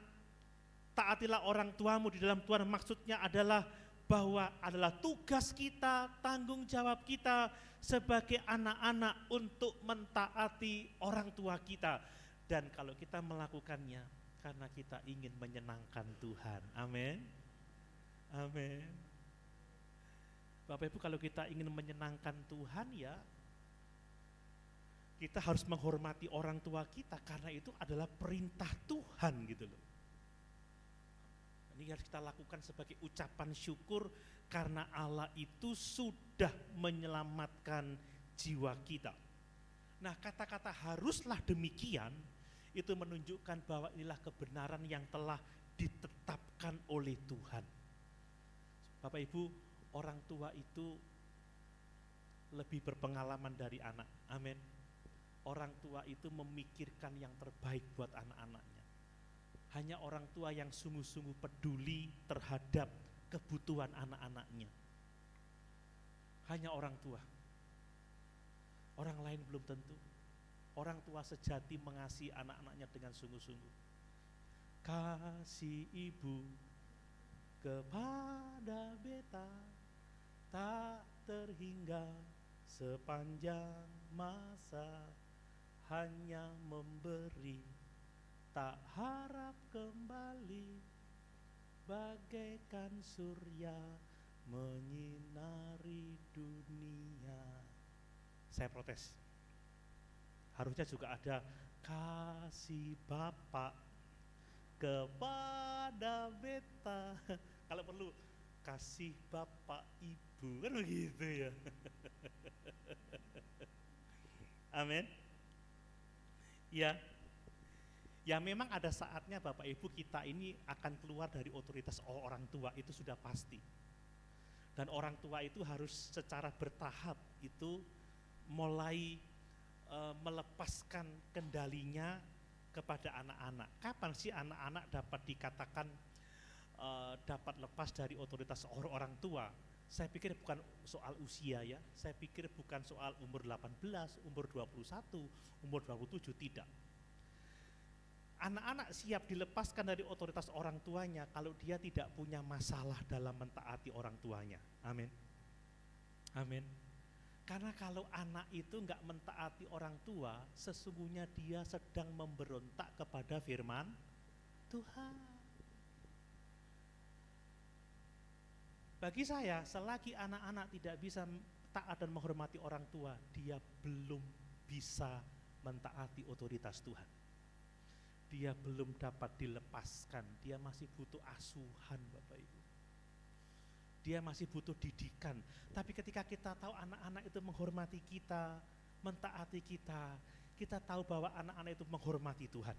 taatilah orang tuamu di dalam Tuhan, maksudnya adalah bahwa adalah tugas kita, tanggung jawab kita sebagai anak-anak untuk mentaati orang tua kita. Dan kalau kita melakukannya karena kita ingin menyenangkan Tuhan. Amin. Amin. Bapak Ibu, kalau kita ingin menyenangkan Tuhan, ya kita harus menghormati orang tua kita, karena itu adalah perintah Tuhan gitu loh. Ini harus kita lakukan sebagai ucapan syukur karena Allah itu sudah menyelamatkan jiwa kita. Nah, kata-kata haruslah demikian itu menunjukkan bahwa inilah kebenaran yang telah ditetapkan oleh Tuhan. Bapak Ibu, orang tua itu lebih berpengalaman dari anak. Amin. Orang tua itu memikirkan yang terbaik buat anak-anaknya. Hanya orang tua yang sungguh-sungguh peduli terhadap kebutuhan anak-anaknya. Hanya orang tua. Orang lain belum tentu. Orang tua sejati mengasihi anak-anaknya dengan sungguh-sungguh. Kasih ibu kepada beta tak terhingga sepanjang masa, hanya memberi, tak harap kembali, bagaikan surya menyinari dunia. Saya protes. Harusnya juga ada kasih Bapak kepada beta. Kalau perlu kasih Bapak Ibu, kan begitu ya. Amin. Ya. Ya memang ada saatnya Bapak Ibu kita ini akan keluar dari otoritas orang tua, itu sudah pasti. Dan orang tua itu harus secara bertahap itu mulai melepaskan kendalinya kepada anak-anak. Kapan sih anak-anak dapat dikatakan dapat lepas dari otoritas orang tua? Saya pikir bukan soal usia ya, saya pikir bukan soal umur 18, umur 21, umur 27, tidak. Anak-anak siap dilepaskan dari otoritas orang tuanya kalau dia tidak punya masalah dalam mentaati orang tuanya. Amin. Amin. Karena kalau anak itu enggak mentaati orang tua, sesungguhnya dia sedang memberontak kepada firman Tuhan. Bagi saya, selagi anak-anak tidak bisa taat dan menghormati orang tua, dia belum bisa mentaati otoritas Tuhan. Dia belum dapat dilepaskan, dia masih butuh asuhan Bapak Ibu. Dia masih butuh didikan. Tapi ketika kita tahu anak-anak itu menghormati kita, mentaati kita, kita tahu bahwa anak-anak itu menghormati Tuhan.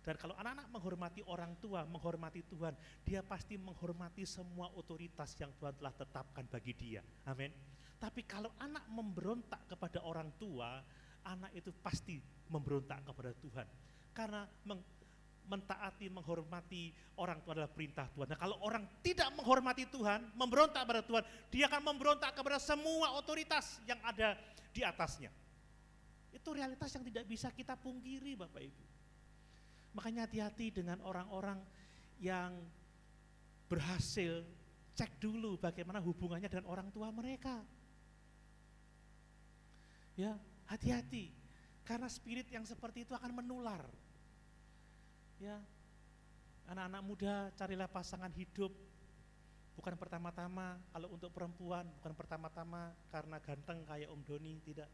Dan kalau anak-anak menghormati orang tua, menghormati Tuhan, dia pasti menghormati semua otoritas yang Tuhan telah tetapkan bagi dia. Amin. Tapi kalau anak memberontak kepada orang tua, anak itu pasti memberontak kepada Tuhan. Karena mentaati, menghormati orang tua adalah perintah Tuhan. Nah, kalau orang tidak menghormati Tuhan, memberontak kepada Tuhan, dia akan memberontak kepada semua otoritas yang ada di atasnya. Itu realitas yang tidak bisa kita pungkiri, Bapak Ibu. Makanya hati-hati dengan orang-orang yang berhasil, cek dulu bagaimana hubungannya dengan orang tua mereka. Ya, hati-hati, karena spirit yang seperti itu akan menular. Ya, anak-anak muda, carilah pasangan hidup. Bukan pertama-tama, kalau untuk perempuan, bukan pertama-tama karena ganteng kayak Om Doni, tidak.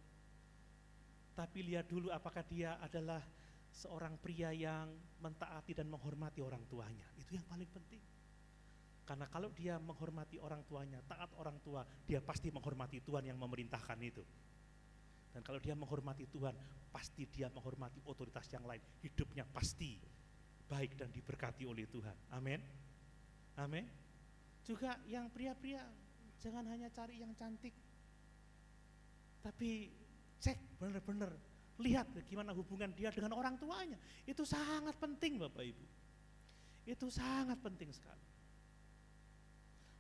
Tapi lihat dulu apakah dia adalah seorang pria yang mentaati dan menghormati orang tuanya. Itu yang paling penting. Karena kalau dia menghormati orang tuanya, taat orang tua, dia pasti menghormati Tuhan yang memerintahkan itu. Dan kalau dia menghormati Tuhan, pasti dia menghormati otoritas yang lain. Hidupnya pasti baik dan diberkati oleh Tuhan. Amin. Amin. Juga yang pria-pria, jangan hanya cari yang cantik, tapi cek benar-benar, lihat bagaimana hubungan dia dengan orang tuanya. Itu sangat penting, Bapak Ibu. Itu sangat penting sekali.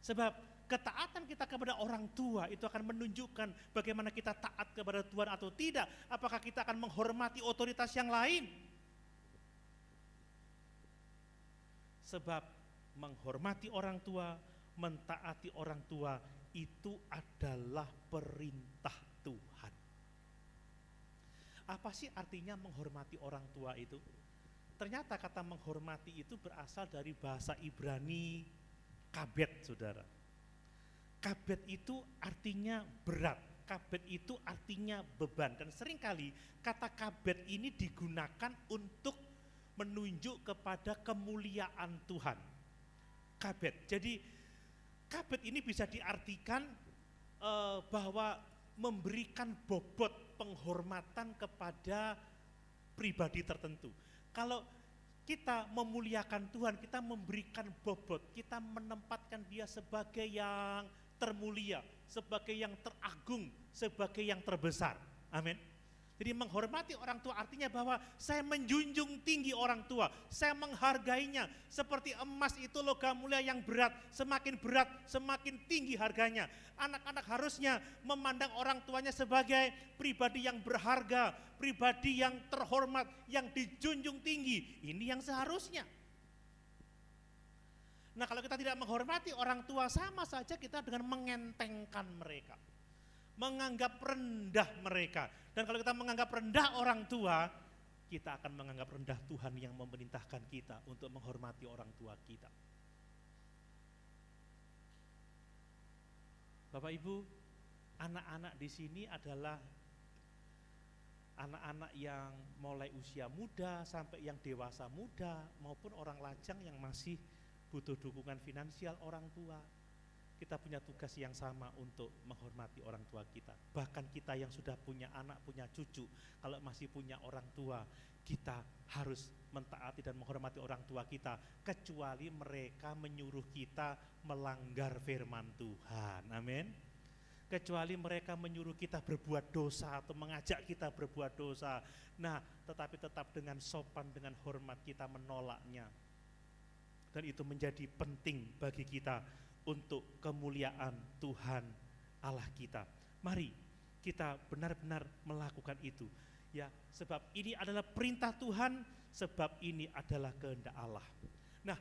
Sebab ketaatan kita kepada orang tua itu akan menunjukkan bagaimana kita taat kepada Tuhan atau tidak. Apakah kita akan menghormati otoritas yang lain? Sebab menghormati orang tua, mentaati orang tua itu adalah perintah Tuhan. Apa sih artinya menghormati orang tua itu? Ternyata kata menghormati itu berasal dari bahasa Ibrani kabet, saudara. Kabet itu artinya berat, kabet itu artinya beban. Dan seringkali kata kabet ini digunakan untuk menunjuk kepada kemuliaan Tuhan. Kabet. Jadi kabet ini bisa diartikan bahwa memberikan bobot penghormatan kepada pribadi tertentu. Kalau kita memuliakan Tuhan, kita memberikan bobot, kita menempatkan dia sebagai yang termulia, sebagai yang teragung, sebagai yang terbesar. Amin. Jadi menghormati orang tua artinya bahwa saya menjunjung tinggi orang tua, saya menghargainya seperti emas itu logam mulia yang berat, semakin tinggi harganya. Anak-anak harusnya memandang orang tuanya sebagai pribadi yang berharga, pribadi yang terhormat, yang dijunjung tinggi. Ini yang seharusnya. Nah, kalau kita tidak menghormati orang tua, sama saja kita dengan mengentengkan mereka, menganggap rendah mereka. Dan kalau kita menganggap rendah orang tua, kita akan menganggap rendah Tuhan yang memerintahkan kita untuk menghormati orang tua kita. Bapak Ibu, anak-anak di sini adalah anak-anak yang mulai usia muda sampai yang dewasa muda, maupun orang lajang yang masih butuh dukungan finansial orang tua. Kita punya tugas yang sama untuk menghormati orang tua kita. Bahkan kita yang sudah punya anak, punya cucu, kalau masih punya orang tua, kita harus mentaati dan menghormati orang tua kita, kecuali mereka menyuruh kita melanggar firman Tuhan. Amin. Kecuali mereka menyuruh kita berbuat dosa atau mengajak kita berbuat dosa. Nah, tetapi tetap dengan sopan, dengan hormat kita menolaknya. Dan itu menjadi penting bagi kita untuk kemuliaan Tuhan Allah kita. Mari kita benar-benar melakukan itu. Ya, sebab ini adalah perintah Tuhan, sebab ini adalah kehendak Allah. Nah,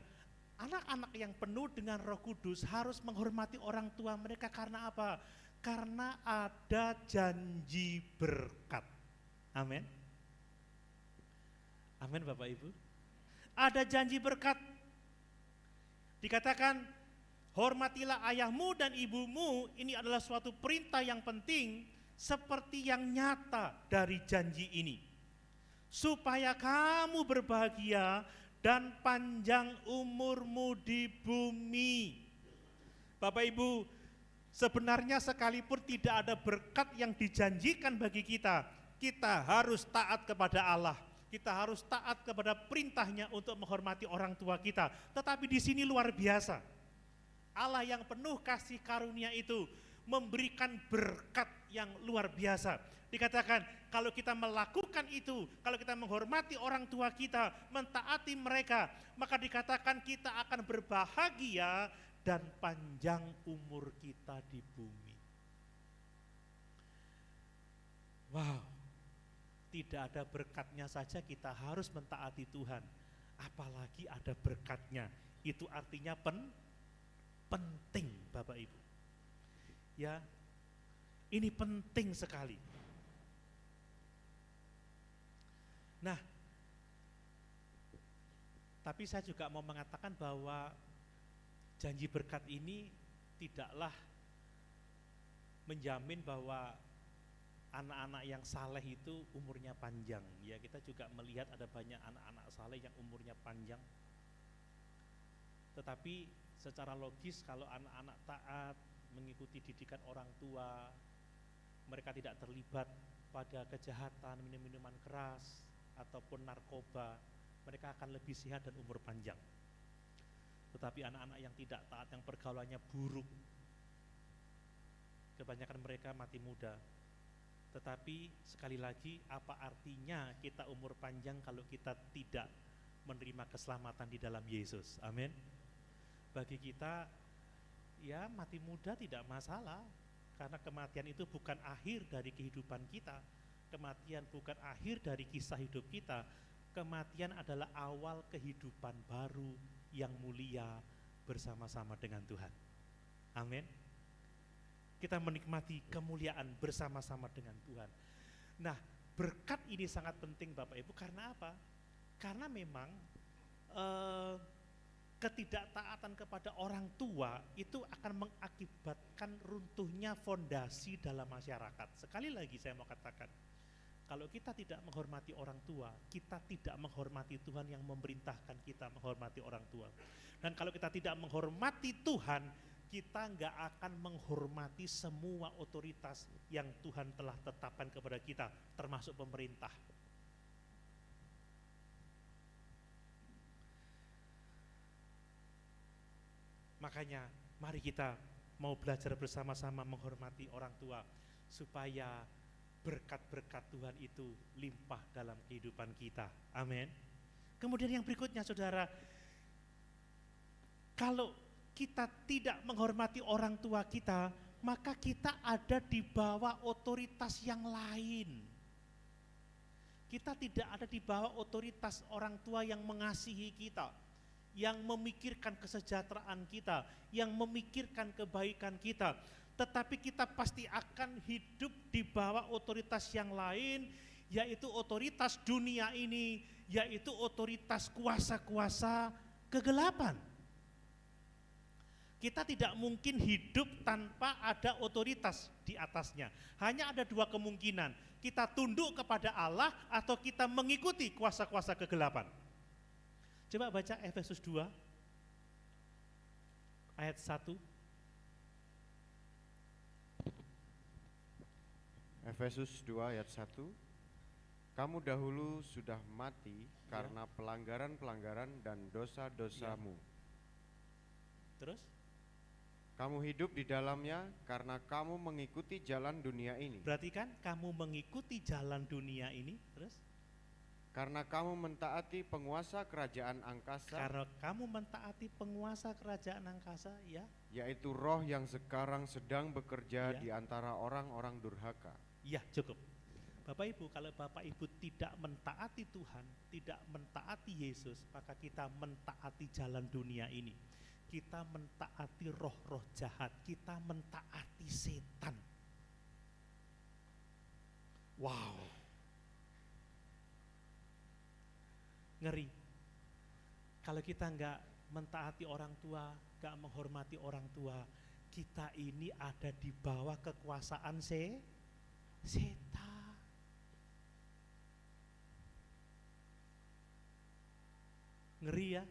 anak-anak yang penuh dengan Roh Kudus harus menghormati orang tua mereka karena apa? Karena ada janji berkat. Amin. Amin, Bapak Ibu. Ada janji berkat. Dikatakan, hormatilah ayahmu dan ibumu, ini adalah suatu perintah yang penting, seperti yang nyata dari janji ini. Supaya kamu berbahagia dan panjang umurmu di bumi. Bapak Ibu, sebenarnya sekalipun tidak ada berkat yang dijanjikan bagi kita, kita harus taat kepada Allah. Kita harus taat kepada perintahnya untuk menghormati orang tua kita. Tetapi di sini luar biasa. Allah yang penuh kasih karunia itu memberikan berkat yang luar biasa. Dikatakan kalau kita melakukan itu, kalau kita menghormati orang tua kita, mentaati mereka, maka dikatakan kita akan berbahagia dan panjang umur kita di bumi. Wow, tidak ada berkatnya saja kita harus mentaati Tuhan, apalagi ada berkatnya. Itu artinya penting Bapak Ibu. Ya, ini penting sekali. Nah, tapi saya juga mau mengatakan bahwa janji berkat ini tidaklah menjamin bahwa anak-anak yang saleh itu umurnya panjang. Ya, kita juga melihat ada banyak anak-anak saleh yang umurnya panjang. Tetapi secara logis kalau anak-anak taat, mengikuti didikan orang tua, mereka tidak terlibat pada kejahatan, minum-minuman keras, ataupun narkoba, mereka akan lebih sehat dan umur panjang. Tetapi anak-anak yang tidak taat, yang pergaulannya buruk, kebanyakan mereka mati muda. Tetapi sekali lagi, apa artinya kita umur panjang kalau kita tidak menerima keselamatan di dalam Yesus? Amin. Bagi kita, ya mati muda tidak masalah, karena kematian itu bukan akhir dari kehidupan kita. Kematian bukan akhir dari kisah hidup kita. Kematian adalah awal kehidupan baru yang mulia bersama-sama dengan Tuhan. Amin. Kita menikmati kemuliaan bersama-sama dengan Tuhan. Nah, berkat ini sangat penting Bapak Ibu, karena apa? Karena memang ketidaktaatan kepada orang tua itu akan mengakibatkan runtuhnya fondasi dalam masyarakat. Sekali lagi saya mau katakan, kalau kita tidak menghormati orang tua, kita tidak menghormati Tuhan yang memerintahkan kita menghormati orang tua. Dan kalau kita tidak menghormati Tuhan, kita nggak akan menghormati semua otoritas yang Tuhan telah tetapkan kepada kita, termasuk pemerintah. Makanya mari kita mau belajar bersama-sama menghormati orang tua, supaya berkat-berkat Tuhan itu limpah dalam kehidupan kita. Amin. Kemudian yang berikutnya saudara, kalau kita tidak menghormati orang tua kita, maka kita ada di bawah otoritas yang lain. Kita tidak ada di bawah otoritas orang tua yang mengasihi kita, yang memikirkan kesejahteraan kita, yang memikirkan kebaikan kita. Tetapi kita pasti akan hidup di bawah otoritas yang lain, yaitu otoritas dunia ini, yaitu otoritas kuasa-kuasa kegelapan. Kita tidak mungkin hidup tanpa ada otoritas di atasnya. Hanya ada dua kemungkinan, kita tunduk kepada Allah atau kita mengikuti kuasa-kuasa kegelapan. Coba baca Efesus 2 ayat 1. Efesus 2 ayat 1. Kamu dahulu sudah mati karena pelanggaran-pelanggaran dan dosa-dosamu. Terus? Kamu hidup di dalamnya karena kamu mengikuti jalan dunia ini. Berarti kan kamu mengikuti jalan dunia ini, terus? Karena kamu mentaati penguasa kerajaan angkasa. Karena kamu mentaati penguasa kerajaan angkasa, ya. Yaitu roh yang sekarang sedang bekerja Ya. di antara orang-orang durhaka. Ya, cukup. Bapak Ibu, kalau Bapak Ibu tidak mentaati Tuhan, tidak mentaati Yesus, maka kita mentaati jalan dunia ini. Kita mentaati roh-roh jahat, kita mentaati setan. Wow. Ngeri. Kalau kita enggak mentaati orang tua, enggak menghormati orang tua, kita ini ada di bawah kekuasaan setan. Ngeri ya.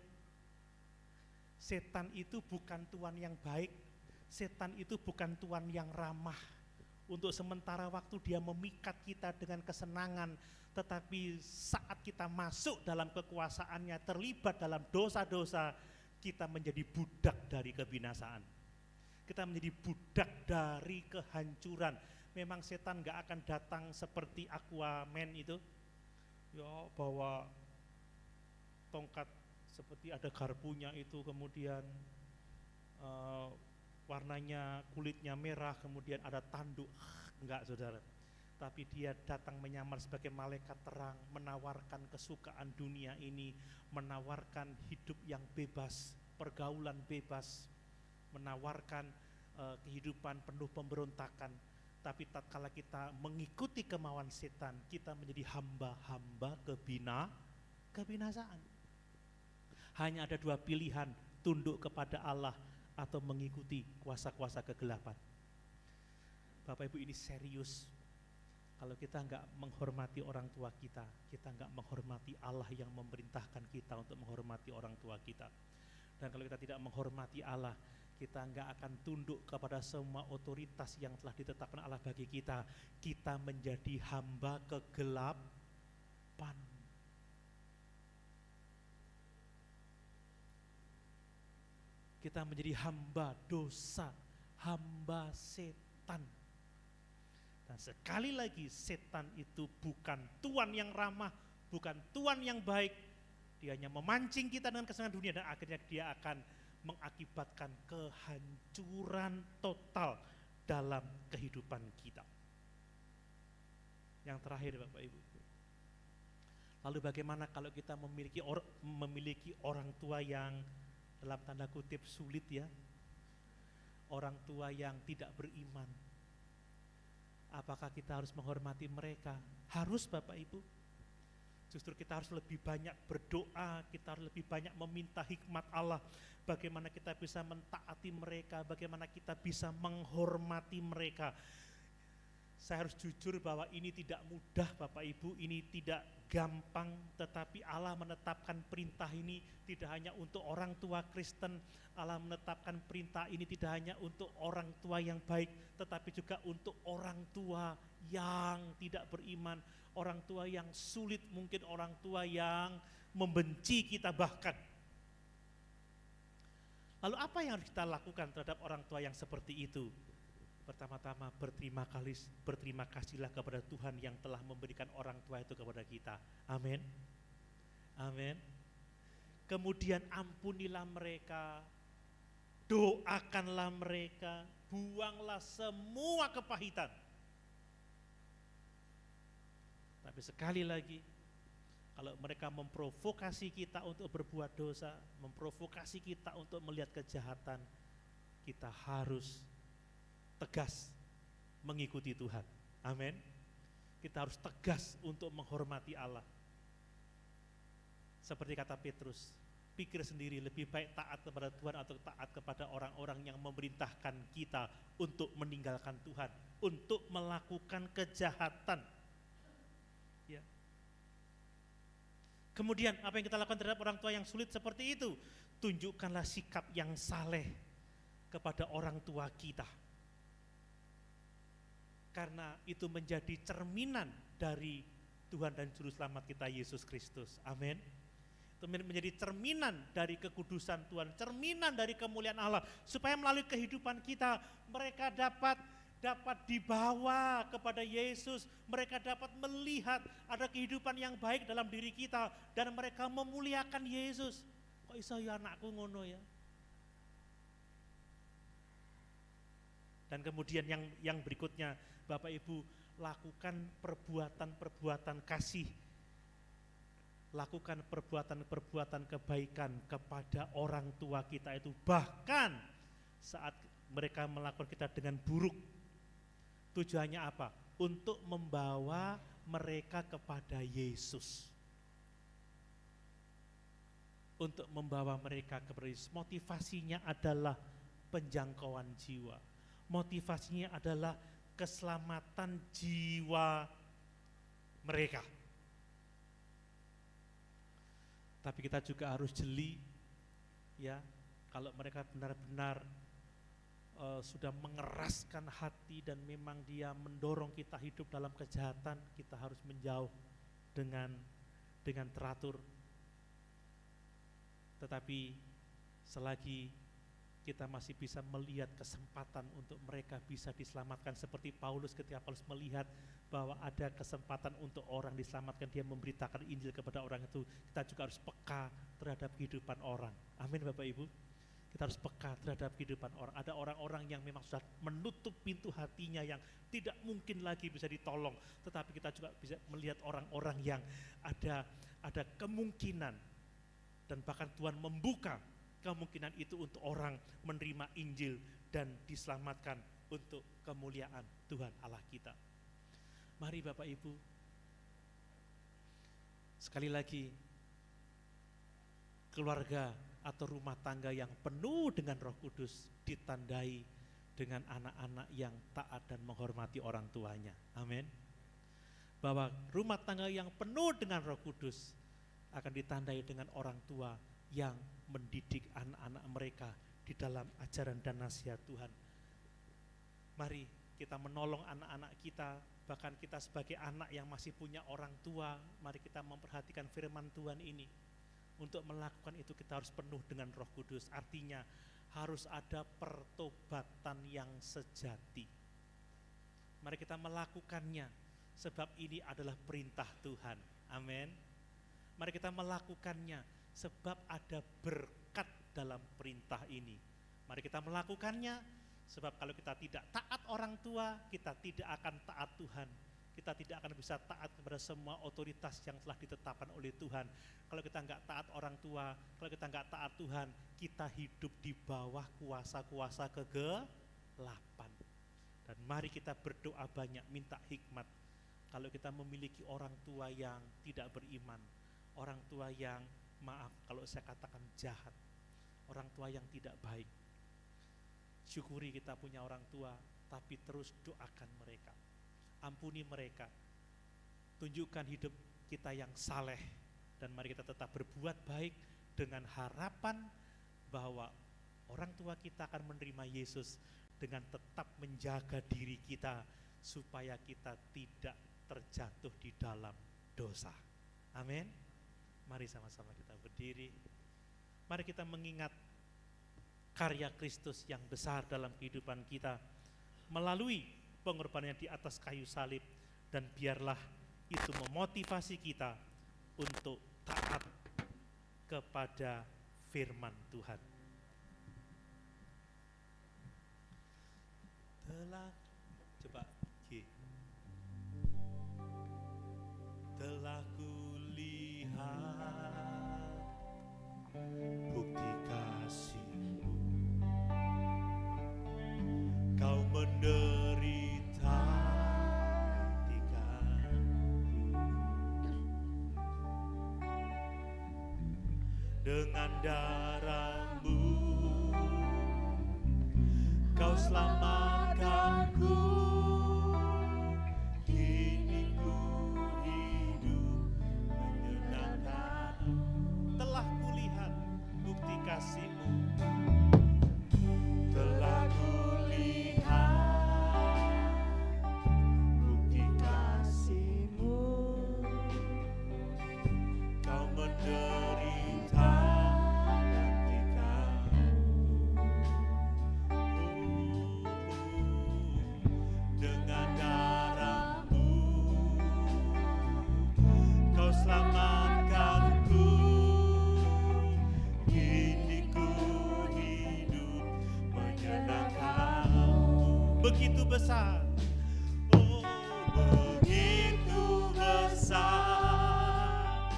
Setan itu bukan Tuhan yang baik, setan itu bukan Tuhan yang ramah. Untuk sementara waktu dia memikat kita dengan kesenangan, tetapi saat kita masuk dalam kekuasaannya, terlibat dalam dosa-dosa, kita menjadi budak dari kebinasaan. Kita menjadi budak dari kehancuran. Memang setan gak akan datang seperti Aquaman itu, ya bawa tongkat seperti ada garpunya itu, kemudian warnanya kulitnya merah, kemudian ada tanduk. Enggak, saudara. Tapi dia datang menyamar sebagai malaikat terang, menawarkan kesukaan dunia ini, menawarkan hidup yang bebas, pergaulan bebas, menawarkan kehidupan penuh pemberontakan. Tapi tatkala kita mengikuti kemauan setan, kita menjadi hamba-hamba kebinasaan. Hanya ada dua pilihan, tunduk kepada Allah atau mengikuti kuasa-kuasa kegelapan. Bapak Ibu, ini serius. Kalau kita enggak menghormati orang tua kita enggak menghormati Allah yang memerintahkan kita untuk menghormati orang tua kita. Dan kalau kita tidak menghormati Allah, kita enggak akan tunduk kepada semua otoritas yang telah ditetapkan Allah bagi kita. Kita menjadi hamba kegelapan. Kita menjadi hamba dosa, hamba setan. Dan sekali lagi, setan itu bukan Tuhan yang ramah, bukan Tuhan yang baik. Dia hanya memancing kita dengan kesenangan dunia dan akhirnya dia akan mengakibatkan kehancuran total dalam kehidupan kita. Yang terakhir, Bapak Ibu. Lalu bagaimana kalau kita memiliki orang tua yang dalam tanda kutip sulit ya? Orang tua yang tidak beriman. Apakah kita harus menghormati mereka? Harus, Bapak Ibu. Justru kita harus lebih banyak berdoa, kita harus lebih banyak meminta hikmat Allah. Bagaimana kita bisa mentaati mereka, bagaimana kita bisa menghormati mereka. Saya harus jujur bahwa ini tidak mudah, Bapak Ibu, ini tidak gampang, tetapi Allah menetapkan perintah ini tidak hanya untuk orang tua Kristen. Allah menetapkan perintah ini tidak hanya untuk orang tua yang baik, tetapi juga untuk orang tua yang tidak beriman, orang tua yang sulit, mungkin orang tua yang membenci kita bahkan. Lalu apa yang harus kita lakukan terhadap orang tua yang seperti itu? Pertama-tama berterima kasihlah kepada Tuhan yang telah memberikan orang tua itu kepada kita. Amin. Amin. Kemudian ampunilah mereka, doakanlah mereka, buanglah semua kepahitan. Tapi sekali lagi, kalau mereka memprovokasi kita untuk berbuat dosa, memprovokasi kita untuk melihat kejahatan, kita harus tegas mengikuti Tuhan. Amin. Kita harus tegas untuk menghormati Allah. Seperti kata Petrus, pikir sendiri, lebih baik taat kepada Tuhan atau taat kepada orang-orang yang memerintahkan kita untuk meninggalkan Tuhan, untuk melakukan kejahatan. Ya. Kemudian apa yang kita lakukan terhadap orang tua yang sulit seperti itu? Tunjukkanlah sikap yang saleh kepada orang tua kita. Karena itu menjadi cerminan dari Tuhan dan Juru Selamat kita Yesus Kristus. Amin. Itu menjadi cerminan dari kekudusan Tuhan, cerminan dari kemuliaan Allah, supaya melalui kehidupan kita mereka dapat dibawa kepada Yesus, mereka dapat melihat ada kehidupan yang baik dalam diri kita dan mereka memuliakan Yesus. Kok iso ya anakku ngono ya? Dan kemudian yang berikutnya, Bapak Ibu, lakukan perbuatan-perbuatan kasih. Lakukan perbuatan-perbuatan kebaikan kepada orang tua kita itu, bahkan saat mereka melakukan kita dengan buruk. Tujuannya apa? Untuk membawa mereka kepada Yesus. Untuk membawa mereka kepada Yesus. Motivasinya adalah penjangkauan jiwa. Motivasinya adalah keselamatan jiwa mereka. Tapi kita juga harus jeli, ya, kalau mereka benar-benar sudah mengeraskan hati dan memang dia mendorong kita hidup dalam kejahatan, kita harus menjauh dengan teratur. Tetapi selagi kita masih bisa melihat kesempatan untuk mereka bisa diselamatkan seperti Paulus. Ketika Paulus melihat bahwa ada kesempatan untuk orang diselamatkan, dia memberitakan Injil kepada orang itu. Kita juga harus peka terhadap kehidupan orang. Amin Bapak Ibu. Kita harus peka terhadap kehidupan orang. Ada orang-orang yang memang sudah menutup pintu hatinya yang tidak mungkin lagi bisa ditolong. Tetapi kita juga bisa melihat orang-orang yang ada kemungkinan, dan bahkan Tuhan membuka kemungkinan itu untuk orang menerima Injil dan diselamatkan untuk kemuliaan Tuhan Allah kita. Mari Bapak Ibu, sekali lagi, keluarga atau rumah tangga yang penuh dengan Roh Kudus ditandai dengan anak-anak yang taat dan menghormati orang tuanya. Amin. Bahwa rumah tangga yang penuh dengan Roh Kudus akan ditandai dengan orang tua yang mendidik anak-anak mereka di dalam ajaran dan nasihat Tuhan. Mari kita menolong anak-anak kita, bahkan kita sebagai anak yang masih punya orang tua, mari kita memperhatikan firman Tuhan ini. Untuk melakukan itu kita harus penuh dengan Roh Kudus, artinya harus ada pertobatan yang sejati. Mari kita melakukannya, sebab ini adalah perintah Tuhan. Amin. Mari kita melakukannya, sebab ada berkat dalam perintah ini. Mari kita melakukannya, sebab kalau kita tidak taat orang tua, kita tidak akan taat Tuhan. Kita tidak akan bisa taat kepada semua otoritas yang telah ditetapkan oleh Tuhan. Kalau kita enggak taat orang tua, kalau kita enggak taat Tuhan, kita hidup di bawah kuasa-kuasa kegelapan. Dan mari kita berdoa banyak, minta hikmat. Kalau kita memiliki orang tua yang tidak beriman, orang tua yang, maaf kalau saya katakan jahat, orang tua yang tidak baik, syukuri kita punya orang tua, tapi terus doakan mereka, ampuni mereka, tunjukkan hidup kita yang saleh, dan mari kita tetap berbuat baik dengan harapan bahwa orang tua kita akan menerima Yesus dengan tetap menjaga diri kita supaya kita tidak terjatuh di dalam dosa. Amin. Mari sama-sama kita berdiri. Mari kita mengingat karya Kristus yang besar dalam kehidupan kita melalui pengorbanannya di atas kayu salib, dan biarlah itu memotivasi kita untuk taat kepada firman Tuhan. Telah kulihat bukti kasih-Mu, Kau menderita dengan darah-Mu, Kau selamatkanku. Kini ku hidup menyenangkan. Telah kulihat bukti kasih-Mu, telah kulihat bukti kasih-Mu, Kau menderita dengan darah-Mu, Kau selamatkanku. Kini ku hidup menyenangkan-Mu. Begitu besar, oh begitu besar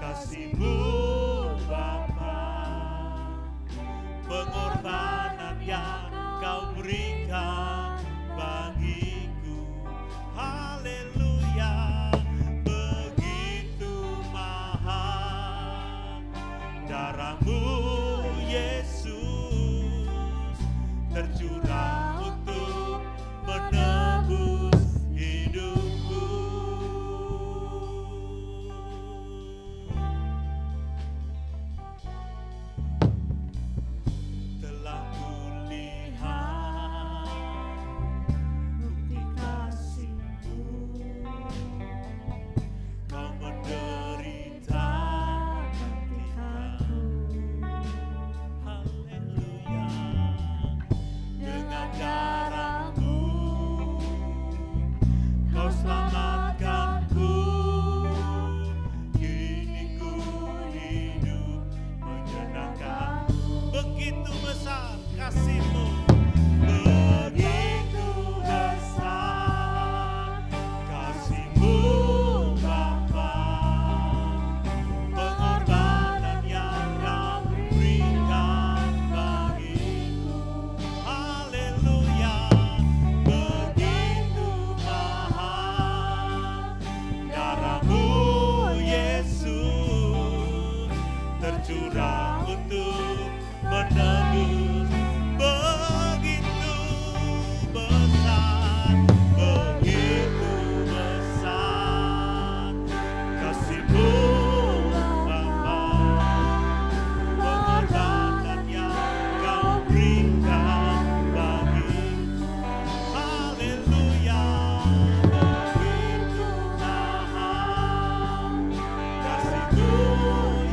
kasih-Mu Bapa, pengorbanan yang Kau berikan bagiku. Haleluya, begitu mahal darah-Mu Yesus tercurah untuk menebus hidupku. begitu besar kasih-Mu, begitu besar kasih-Mu Bapa, pengorbanan yang Kau berikan bagiku. Haleluya, begitu mahal darah-Mu Yesus tercurah untuk menebus. Begitu besar, begitu besar kasih-Mu Bapa, pengorbanan yang Kau berikan bagiku. Haleluya, begitu mahal kasih-Mu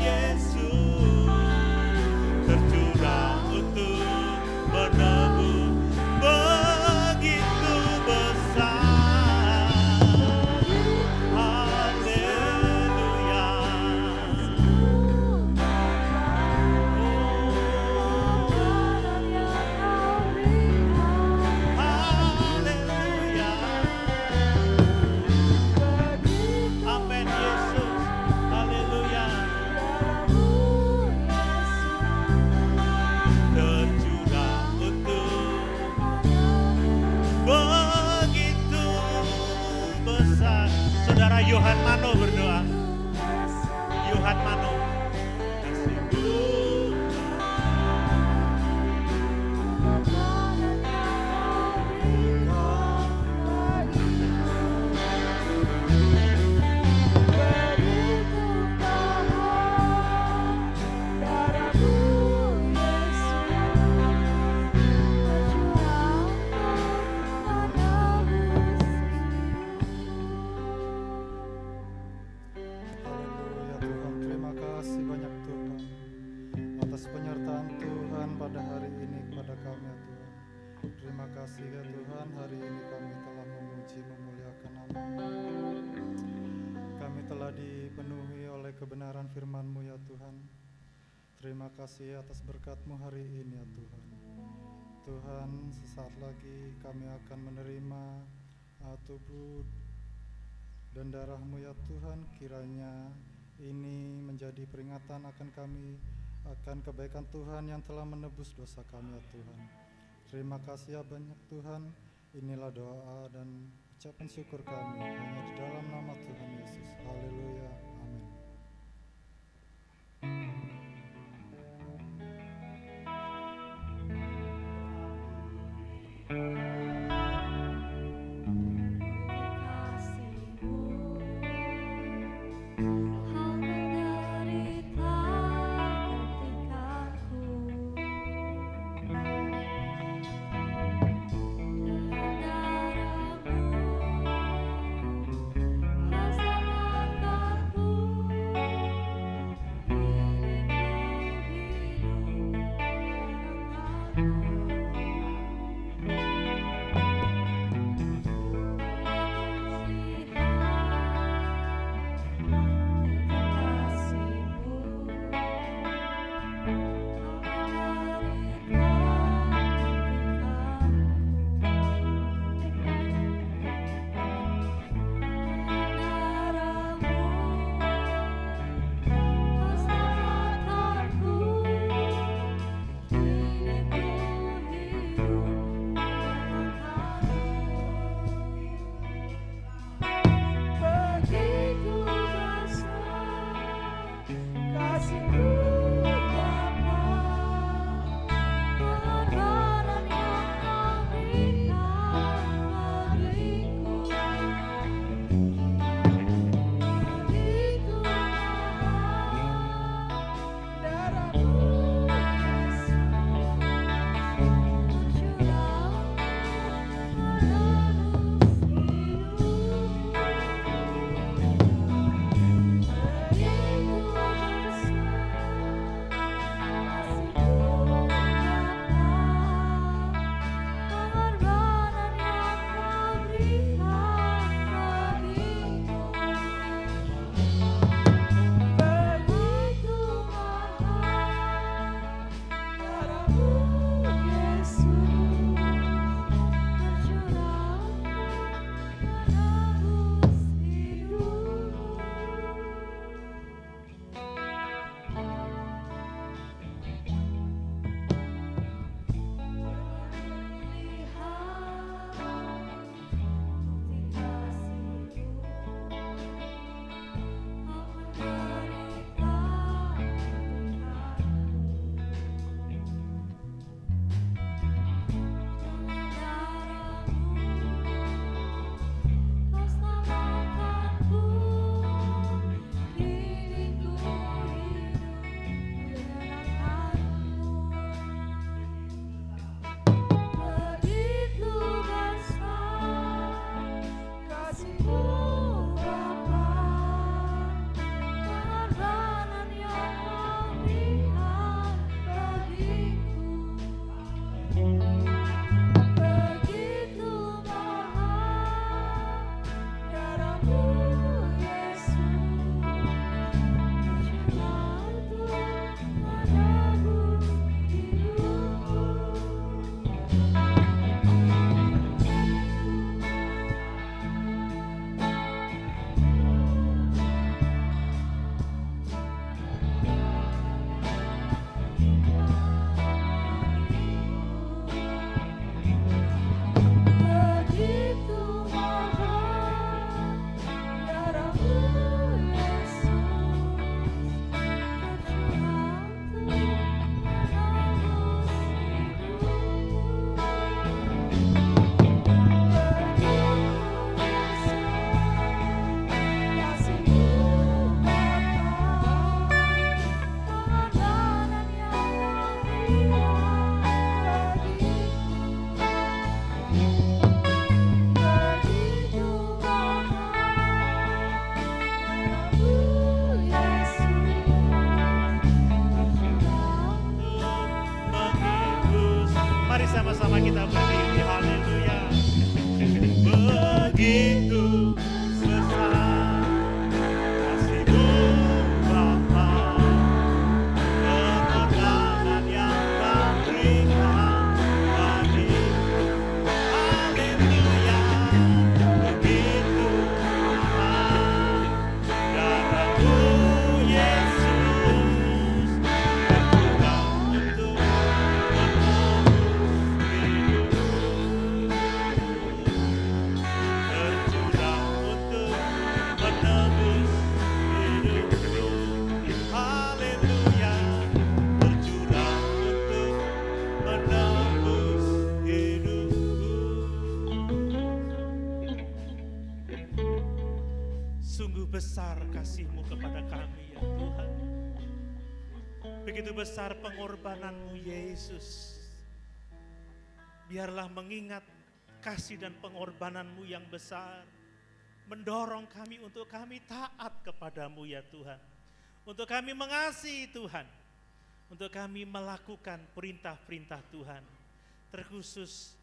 Yesus tercurah untuk menebus. Begitu besar, haleluya. Haleluya. Amin Yesus. Haleluya. Tercurah untuk begitu besar. Saudara Yohan Mano berdoa. Yohan Mano. Kasih-Mu Haleluya Tuhan, terima kasih banyak Tuhan atas penyertaan Tuhan pada hari ini kepada kami ya Tuhan. Terima kasih ya Tuhan, hari ini kami telah memuji memuliakan nama-Mu. Kami telah dipenuhi oleh kebenaran firman-Mu ya Tuhan. Terima kasih atas berkat-Mu hari ini ya Tuhan. Tuhan, sesaat lagi kami akan menerima tubuh dan darah-Mu ya Tuhan, kiranya ini menjadi peringatan akan kami, akan kebaikan Tuhan yang telah menebus dosa kami ya Tuhan. Terima kasih ya banyak Tuhan, inilah doa dan ucapan syukur kami hanya di dalam nama Tuhan Yesus. Haleluya, amin. Kasih-Mu sama-sama kita berdiri, haleluya. Begitu besar kasih-Mu Bapa, pengorbanan yang Kau berikan bagiku, haleluya. Begitu mahal darah-Mu Yesus, berjuang untuk menebus hidupku, haleluya. Berjuang untuk menebus hidupku. Sungguh besar kasih-Mu kepada kami ya Tuhan. Begitu besar pengorbanan-Mu Yesus. Biarlah mengingat kasih dan pengorbanan-Mu yang besar, mendorong kami untuk kami taat kepada-Mu ya Tuhan. Untuk kami mengasihi Tuhan. Untuk kami melakukan perintah-perintah Tuhan. Terkhusus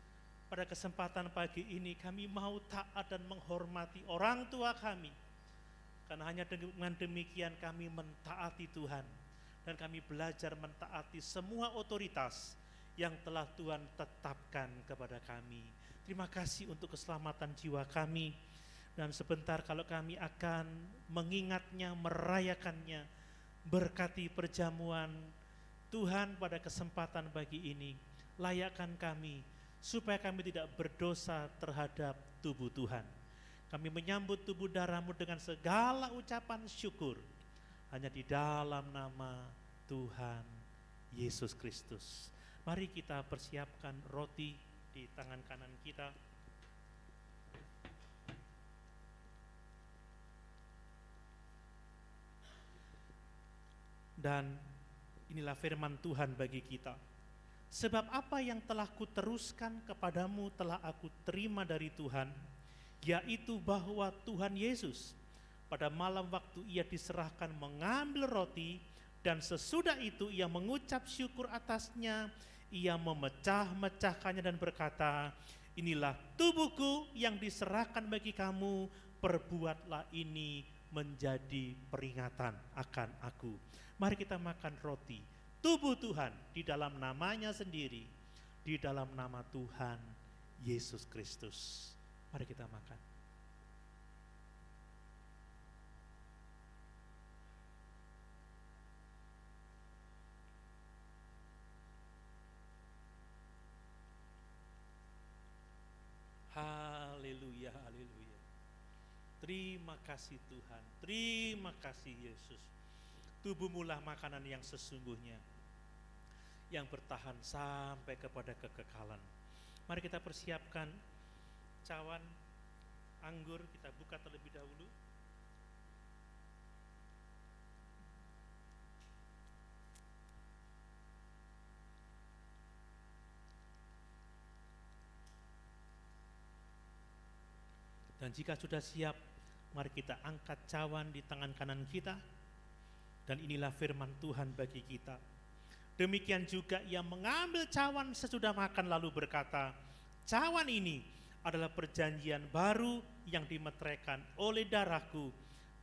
pada kesempatan pagi ini kami mau taat dan menghormati orang tua kami. Karena hanya dengan demikian kami mentaati Tuhan. Dan kami belajar mentaati semua otoritas yang telah Tuhan tetapkan kepada kami. Terima kasih untuk keselamatan jiwa kami. Dan sebentar kalau kami akan mengingatnya, merayakannya, berkati perjamuan Tuhan pada kesempatan pagi ini. Layakkan kami, supaya kami tidak berdosa terhadap tubuh Tuhan. Kami menyambut tubuh darah-Mu dengan segala ucapan syukur. Hanya di dalam nama Tuhan Yesus Kristus. Mari kita persiapkan roti di tangan kanan kita. Dan inilah firman Tuhan bagi kita. Sebab apa yang telah kuteruskan kepadamu telah aku terima dari Tuhan, yaitu bahwa Tuhan Yesus pada malam waktu Ia diserahkan mengambil roti, dan sesudah itu Ia mengucap syukur atasnya, Ia memecah-mecahkannya dan berkata, inilah tubuhku yang diserahkan bagi kamu, perbuatlah ini menjadi peringatan akan aku. Mari kita makan roti, tubuh Tuhan, di dalam namanya sendiri, di dalam nama Tuhan Yesus Kristus. Mari kita makan. Haleluya, haleluya. Terima kasih Tuhan, terima kasih Yesus. Tubuhmulah makanan yang sesungguhnya, yang bertahan sampai kepada kekekalan. Mari kita persiapkan cawan anggur, kita buka terlebih dahulu. Dan jika sudah siap, mari kita angkat cawan di tangan kanan kita. Dan inilah firman Tuhan bagi kita. Demikian juga ia mengambil cawan sesudah makan lalu berkata, cawan ini adalah perjanjian baru yang dimeteraikan oleh darahku.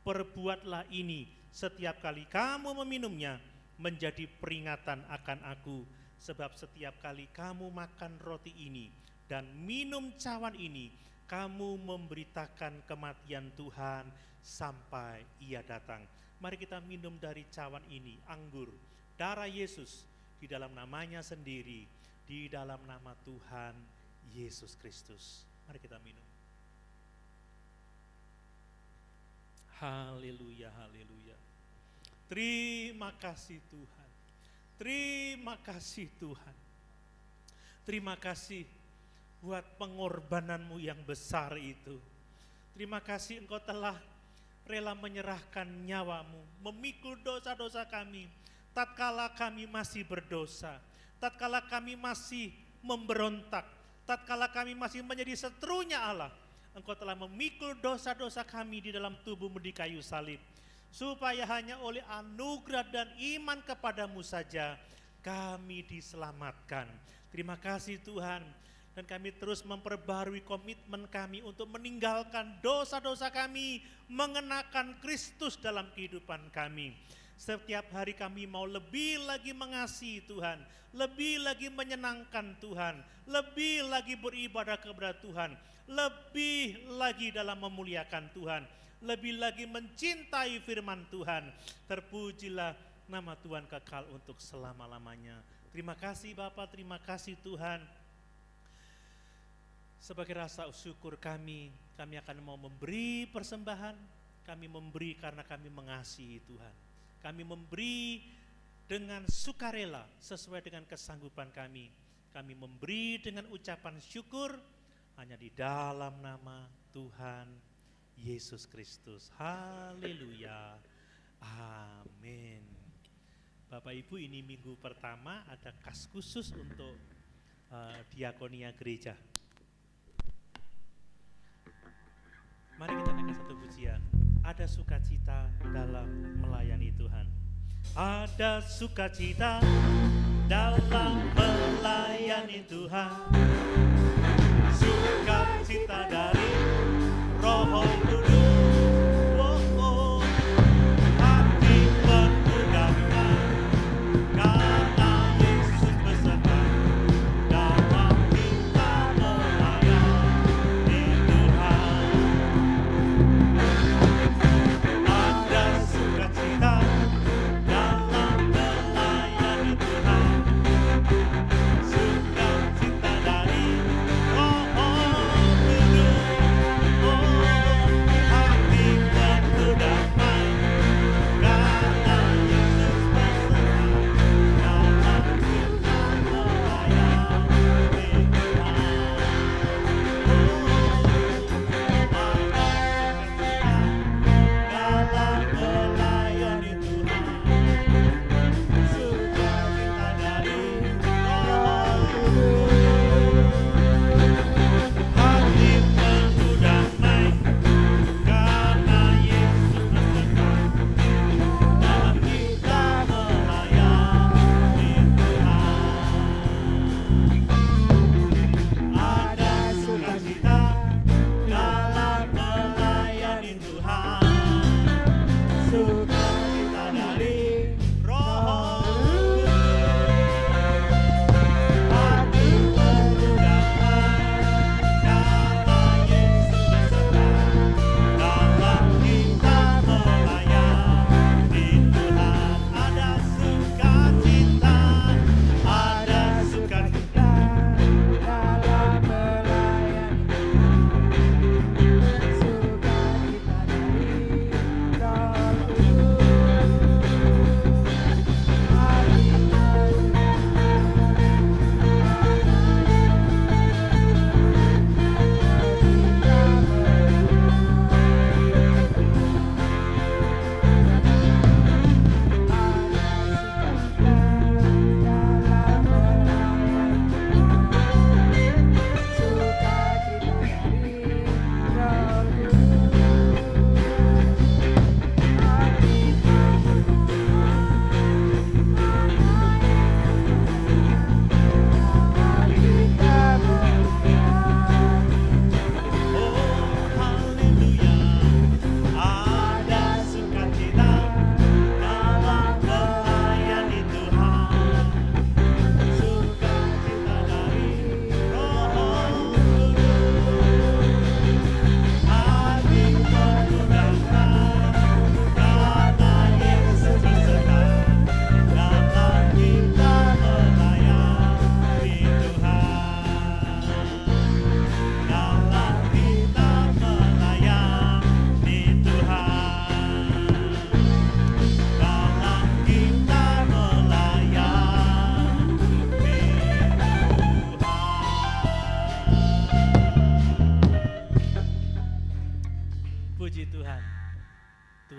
Perbuatlah ini setiap kali kamu meminumnya menjadi peringatan akan aku. Sebab setiap kali kamu makan roti ini dan minum cawan ini, kamu memberitakan kematian Tuhan sampai ia datang. Mari kita minum dari cawan ini, anggur, darah Yesus, di dalam namanya sendiri, di dalam nama Tuhan Yesus Kristus. Mari kita minum. Haleluya, haleluya. Terima kasih Tuhan. Terima kasih Tuhan. Terima kasih buat pengorbananmu yang besar itu. Terima kasih Engkau telah rela menyerahkan nyawamu, memikul dosa-dosa kami, tatkala kami masih berdosa, tatkala kami masih memberontak, tatkala kami masih menjadi seterunya Allah. Engkau telah memikul dosa-dosa kami di dalam tubuh-Mu di kayu salib, supaya hanya oleh anugerah dan iman kepadamu saja kami diselamatkan. Terima kasih Tuhan. Dan kami terus memperbarui komitmen kami untuk meninggalkan dosa-dosa kami, mengenakan Kristus dalam kehidupan kami. Setiap hari kami mau lebih lagi mengasihi Tuhan, lebih lagi menyenangkan Tuhan, lebih lagi beribadah kepada Tuhan, lebih lagi dalam memuliakan Tuhan, lebih lagi mencintai firman Tuhan. Terpujilah nama Tuhan kekal untuk selama-lamanya. Terima kasih Bapa, terima kasih Tuhan. Sebagai rasa syukur kami akan mau memberi persembahan, kami memberi karena kami mengasihi Tuhan. Kami memberi dengan sukarela sesuai dengan kesanggupan kami. Kami memberi dengan ucapan syukur hanya di dalam nama Tuhan Yesus Kristus. Haleluya. Amin. Bapak Ibu, ini minggu pertama ada kas khusus untuk diakonia gereja. Mari kita naikkan satu pujian. Ada sukacita dalam melayani Tuhan. Ada sukacita dalam melayani Tuhan. Sukacita dari Roh Kudus. Oh, oh. Hati penuh damai karena Yesus beserta dalam kita melayani Tuhan. Ada sukacita dalam melayani Tuhan. Sukacita dari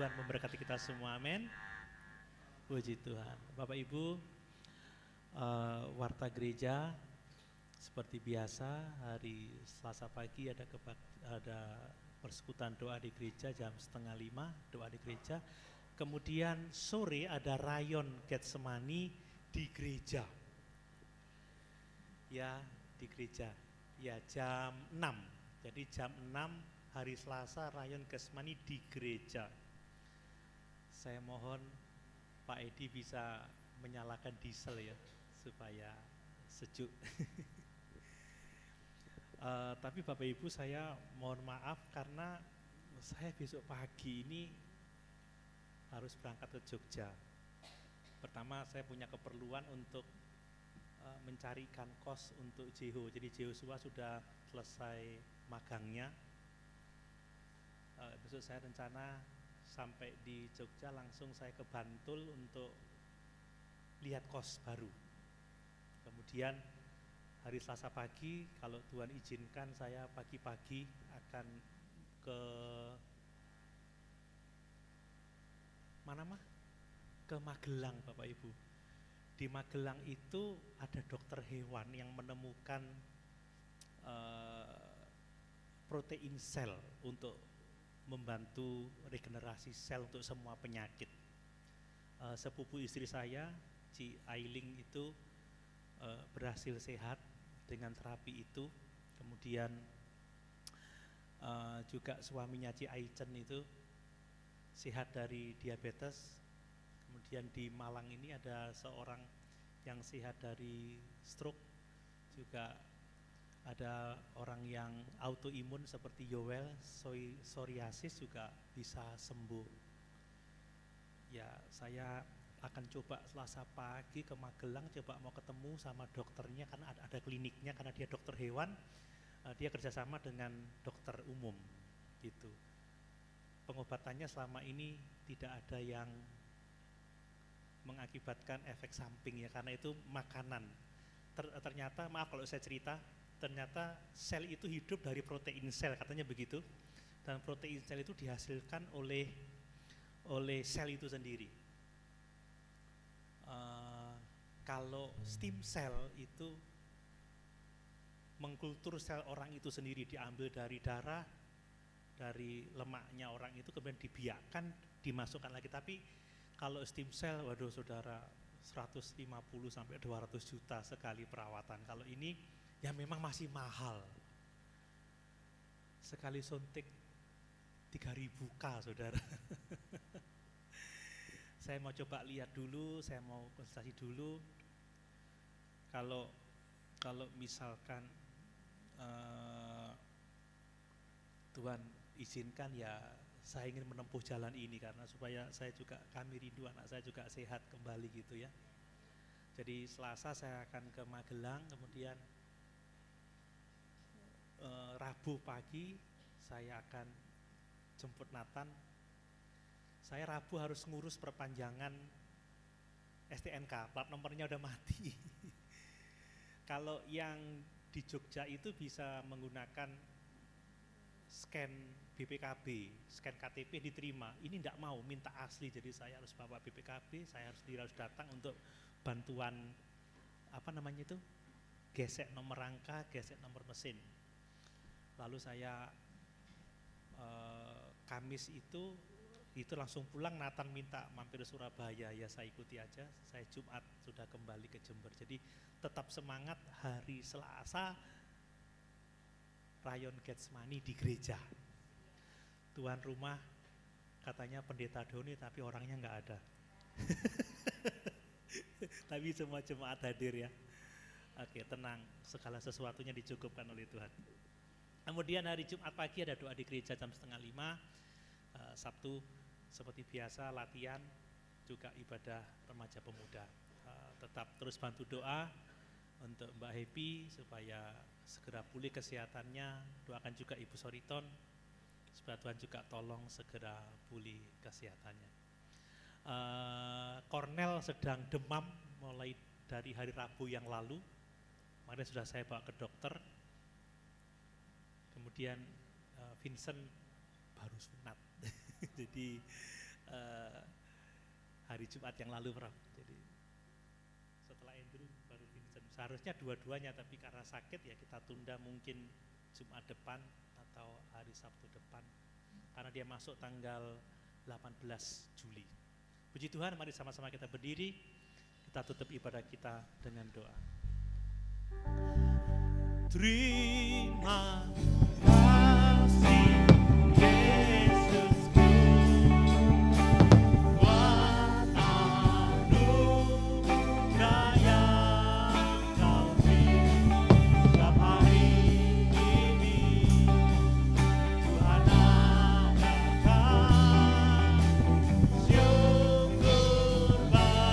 Tuhan memberkati kita semua, amin. Puji Tuhan. Bapak Ibu, warta gereja seperti biasa hari Selasa pagi ada persekutuan doa di gereja jam 4:30 doa di gereja. Kemudian sore ada rayon Getsemani di gereja. Ya, di gereja. Ya, jam 6. Jadi jam 6 hari Selasa rayon Getsemani di gereja. Saya mohon Pak Edi bisa menyalakan diesel ya supaya sejuk. Tapi Bapak Ibu, saya mohon maaf karena saya besok pagi ini harus berangkat ke Jogja. Pertama saya punya keperluan untuk mencarikan kos untuk Jeho. Jadi Joshua sudah selesai magangnya. Besok saya rencana sampai di Jogja langsung saya ke Bantul untuk lihat kos baru. Kemudian hari Selasa pagi kalau Tuhan izinkan saya pagi-pagi akan ke ke Magelang Bapak Ibu. Di Magelang itu ada dokter hewan yang menemukan protein sel untuk membantu regenerasi sel untuk semua penyakit. Sepupu istri saya, Ci Ailing itu berhasil sehat dengan terapi itu. Kemudian juga suaminya Ci Aicen itu sehat dari diabetes. Kemudian di Malang ini ada seorang yang sehat dari stroke, juga ada orang yang autoimun seperti Yoel, psoriasis juga bisa sembuh. Ya, saya akan coba Selasa pagi ke Magelang, coba mau ketemu sama dokternya karena ada kliniknya, karena dia dokter hewan, dia kerjasama dengan dokter umum gitu. Pengobatannya selama ini tidak ada yang mengakibatkan efek samping ya, karena itu makanan. Ternyata, maaf kalau saya cerita, ternyata sel itu hidup dari protein sel, katanya begitu. Dan protein sel itu dihasilkan oleh sel itu sendiri. Kalau stem cell itu mengkultur sel orang itu sendiri, diambil dari darah, dari lemaknya orang itu, kemudian dibiakkan, dimasukkan lagi. Tapi kalau stem cell, waduh saudara, 150 sampai 200 juta sekali perawatan. Kalau ini ya memang masih mahal. Sekali suntik 3.000K saudara. Saya mau coba lihat dulu, saya mau konsultasi dulu. Kalau misalkan Tuhan izinkan, ya saya ingin menempuh jalan ini karena supaya kami rindu anak saya juga sehat kembali gitu ya. Jadi Selasa saya akan ke Magelang, kemudian Rabu pagi saya akan jemput Nathan. Saya Rabu harus ngurus perpanjangan STNK, plat nomornya udah mati. Kalau yang di Jogja itu bisa menggunakan scan BPKB, scan KTP diterima. Ini enggak mau, minta asli, jadi saya harus bawa BPKB, saya harus datang untuk bantuan gesek nomor rangka, gesek nomor mesin. Lalu saya Kamis itu langsung pulang. Nathan minta mampir Surabaya, ya saya ikuti aja. Saya Jumat sudah kembali ke Jember. Jadi tetap semangat hari Selasa rayon Getsemani di gereja. Tuan rumah katanya pendeta Doni, tapi orangnya nggak ada. Tapi semua jemaat hadir ya. Oke, tenang, segala sesuatunya dicukupkan oleh Tuhan. Kemudian hari Jumat pagi ada doa di gereja jam 4:30. Sabtu seperti biasa latihan, juga ibadah remaja pemuda. Tetap terus bantu doa untuk Mbak Happy supaya segera pulih kesehatannya. Doakan juga Ibu Soriton supaya Tuhan juga tolong segera pulih kesehatannya. Cornel sedang demam mulai dari hari Rabu yang lalu. Kemarin sudah saya bawa ke dokter. Kemudian Vincent baru sunat. Jadi eh, hari Jumat yang lalu, Prof. Jadi setelah Andrew baru Vincent. Seharusnya dua-duanya, tapi karena sakit ya kita tunda mungkin Jumat depan atau hari Sabtu depan. Karena dia masuk tanggal 18 Juli. Puji Tuhan, mari sama-sama kita berdiri. Kita tutup ibadah kita dengan doa. Terima kasih Yesusku, buat anugerah yang Kau beri setiap hari ini. Tuhan adakan syukur Bapa.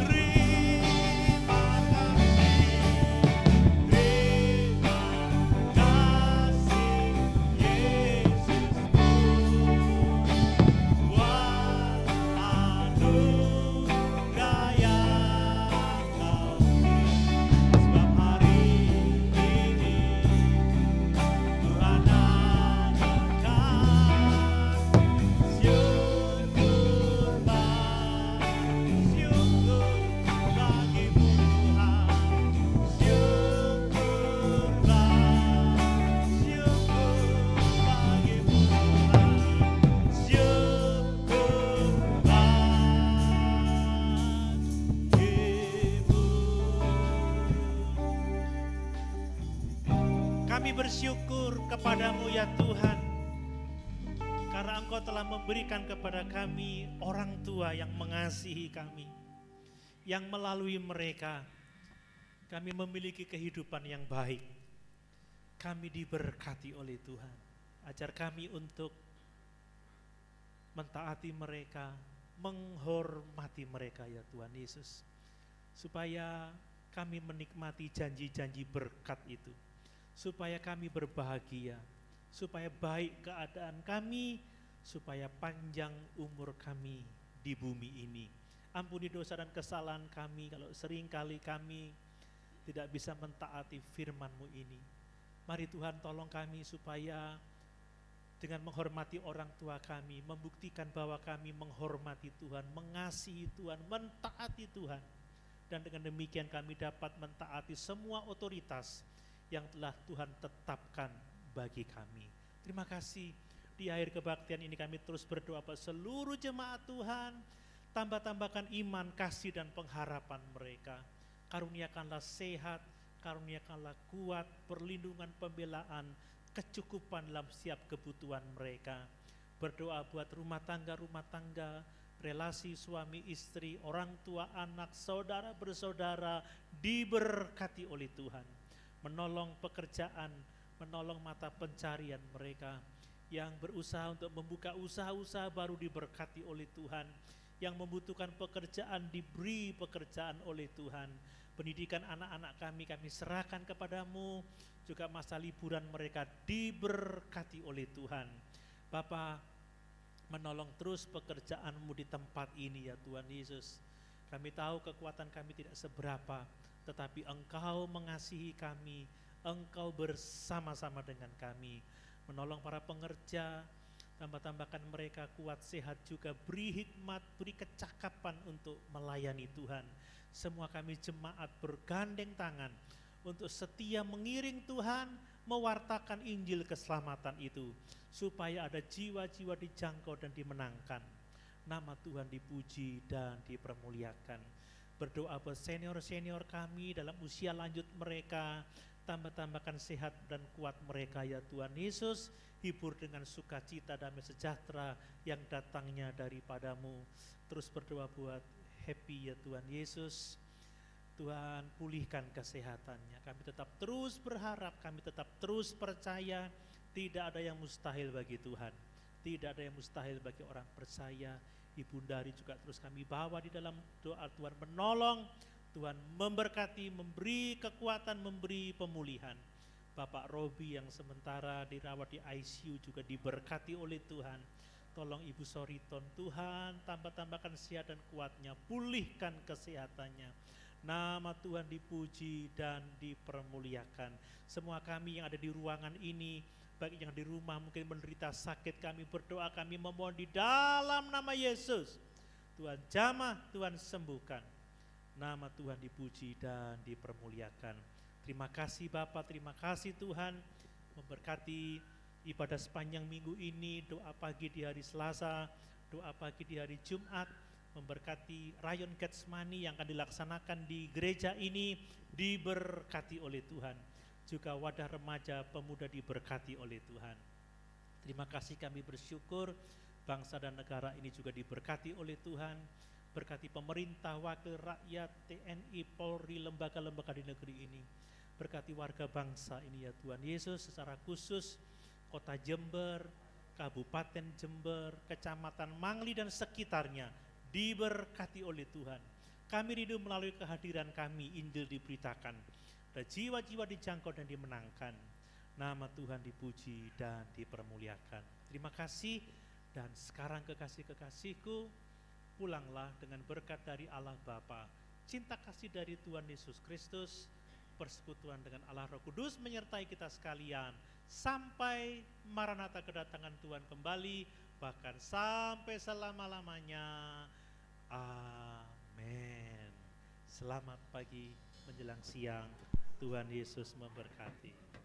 Terima Kami bersyukur kepadamu ya Tuhan, karena Engkau telah memberikan kepada kami orang tua yang mengasihi kami, yang melalui mereka kami memiliki kehidupan yang baik. Kami diberkati oleh Tuhan. Ajar kami untuk mentaati mereka, menghormati mereka ya Tuhan Yesus, supaya kami menikmati janji-janji berkat itu, supaya kami berbahagia, supaya baik keadaan kami, supaya panjang umur kami di bumi ini. Ampuni dosa dan kesalahan kami kalau seringkali kami tidak bisa mentaati firman-Mu ini. Mari Tuhan tolong kami supaya dengan menghormati orang tua kami, membuktikan bahwa kami menghormati Tuhan, mengasihi Tuhan, mentaati Tuhan. Dan dengan demikian kami dapat mentaati semua otoritas yang telah Tuhan tetapkan bagi kami. Terima kasih. Di akhir kebaktian ini kami terus berdoa pada seluruh jemaat Tuhan, tambah-tambahkan iman, kasih dan pengharapan mereka. Karuniakanlah sehat, karuniakanlah kuat, perlindungan, pembelaan, kecukupan dalam setiap kebutuhan mereka. Berdoa buat rumah tangga, relasi suami istri, orang tua anak, saudara bersaudara diberkati oleh Tuhan. Menolong pekerjaan, menolong mata pencarian mereka. Yang berusaha untuk membuka usaha-usaha baru diberkati oleh Tuhan. Yang membutuhkan pekerjaan diberi pekerjaan oleh Tuhan. Pendidikan anak-anak kami serahkan kepadamu. Juga masa liburan mereka diberkati oleh Tuhan. Bapa, menolong terus pekerjaan-Mu di tempat ini ya Tuhan Yesus. Kami tahu kekuatan kami tidak seberapa, tetapi Engkau mengasihi kami, Engkau bersama-sama dengan kami. Menolong para pengerja, tambah-tambahkan mereka kuat, sehat juga, beri hikmat, beri kecakapan untuk melayani Tuhan. Semua kami jemaat bergandeng tangan untuk setia mengiring Tuhan, mewartakan Injil keselamatan itu, supaya ada jiwa-jiwa dijangkau dan dimenangkan. Nama Tuhan dipuji dan dipermuliakan. Berdoa buat senior-senior kami dalam usia lanjut mereka, tambah-tambahkan sehat dan kuat mereka ya Tuhan Yesus. Hibur dengan sukacita damai sejahtera yang datangnya daripadamu. Terus berdoa buat Happy ya Tuhan Yesus. Tuhan pulihkan kesehatannya. Kami tetap terus berharap, kami tetap terus percaya. Tidak ada yang mustahil bagi Tuhan. Tidak ada yang mustahil bagi orang percaya. Ibu Dari juga terus kami bawa di dalam doa. Tuhan menolong, Tuhan memberkati, memberi kekuatan, memberi pemulihan. Bapak Robi yang sementara dirawat di ICU juga diberkati oleh Tuhan. Tolong Ibu Soriton, Tuhan tambah-tambahkan sehat dan kuatnya, pulihkan kesehatannya. Nama Tuhan dipuji dan dipermuliakan. Semua kami yang ada di ruangan ini, baik yang di rumah mungkin menderita sakit, kami berdoa, kami memohon di dalam nama Yesus. Tuhan jamah, Tuhan sembuhkan. Nama Tuhan dipuji dan dipermuliakan. Terima kasih Bapa, terima kasih Tuhan memberkati ibadah sepanjang minggu ini, doa pagi di hari Selasa, doa pagi di hari Jumat, memberkati Rayon Getsemani yang akan dilaksanakan di gereja ini diberkati oleh Tuhan. Juga wadah remaja pemuda diberkati oleh Tuhan. Terima kasih, kami bersyukur bangsa dan negara ini juga diberkati oleh Tuhan. Berkati pemerintah, wakil rakyat, TNI, Polri, lembaga-lembaga di negeri ini. Berkati warga bangsa ini ya Tuhan Yesus, secara khusus Kota Jember, Kabupaten Jember, Kecamatan Mangli dan sekitarnya diberkati oleh Tuhan. Kami rindu melalui kehadiran kami Injil diberitakan, dan jiwa-jiwa dijangkau dan dimenangkan. Nama Tuhan dipuji dan dipermuliakan. Terima kasih. Dan sekarang kekasih-kekasihku, pulanglah dengan berkat dari Allah Bapa, cinta kasih dari Tuhan Yesus Kristus, persekutuan dengan Allah Roh Kudus menyertai kita sekalian sampai Maranatha kedatangan Tuhan kembali, bahkan sampai selama-lamanya. Amin. Selamat pagi menjelang siang. Tuhan Yesus memberkati.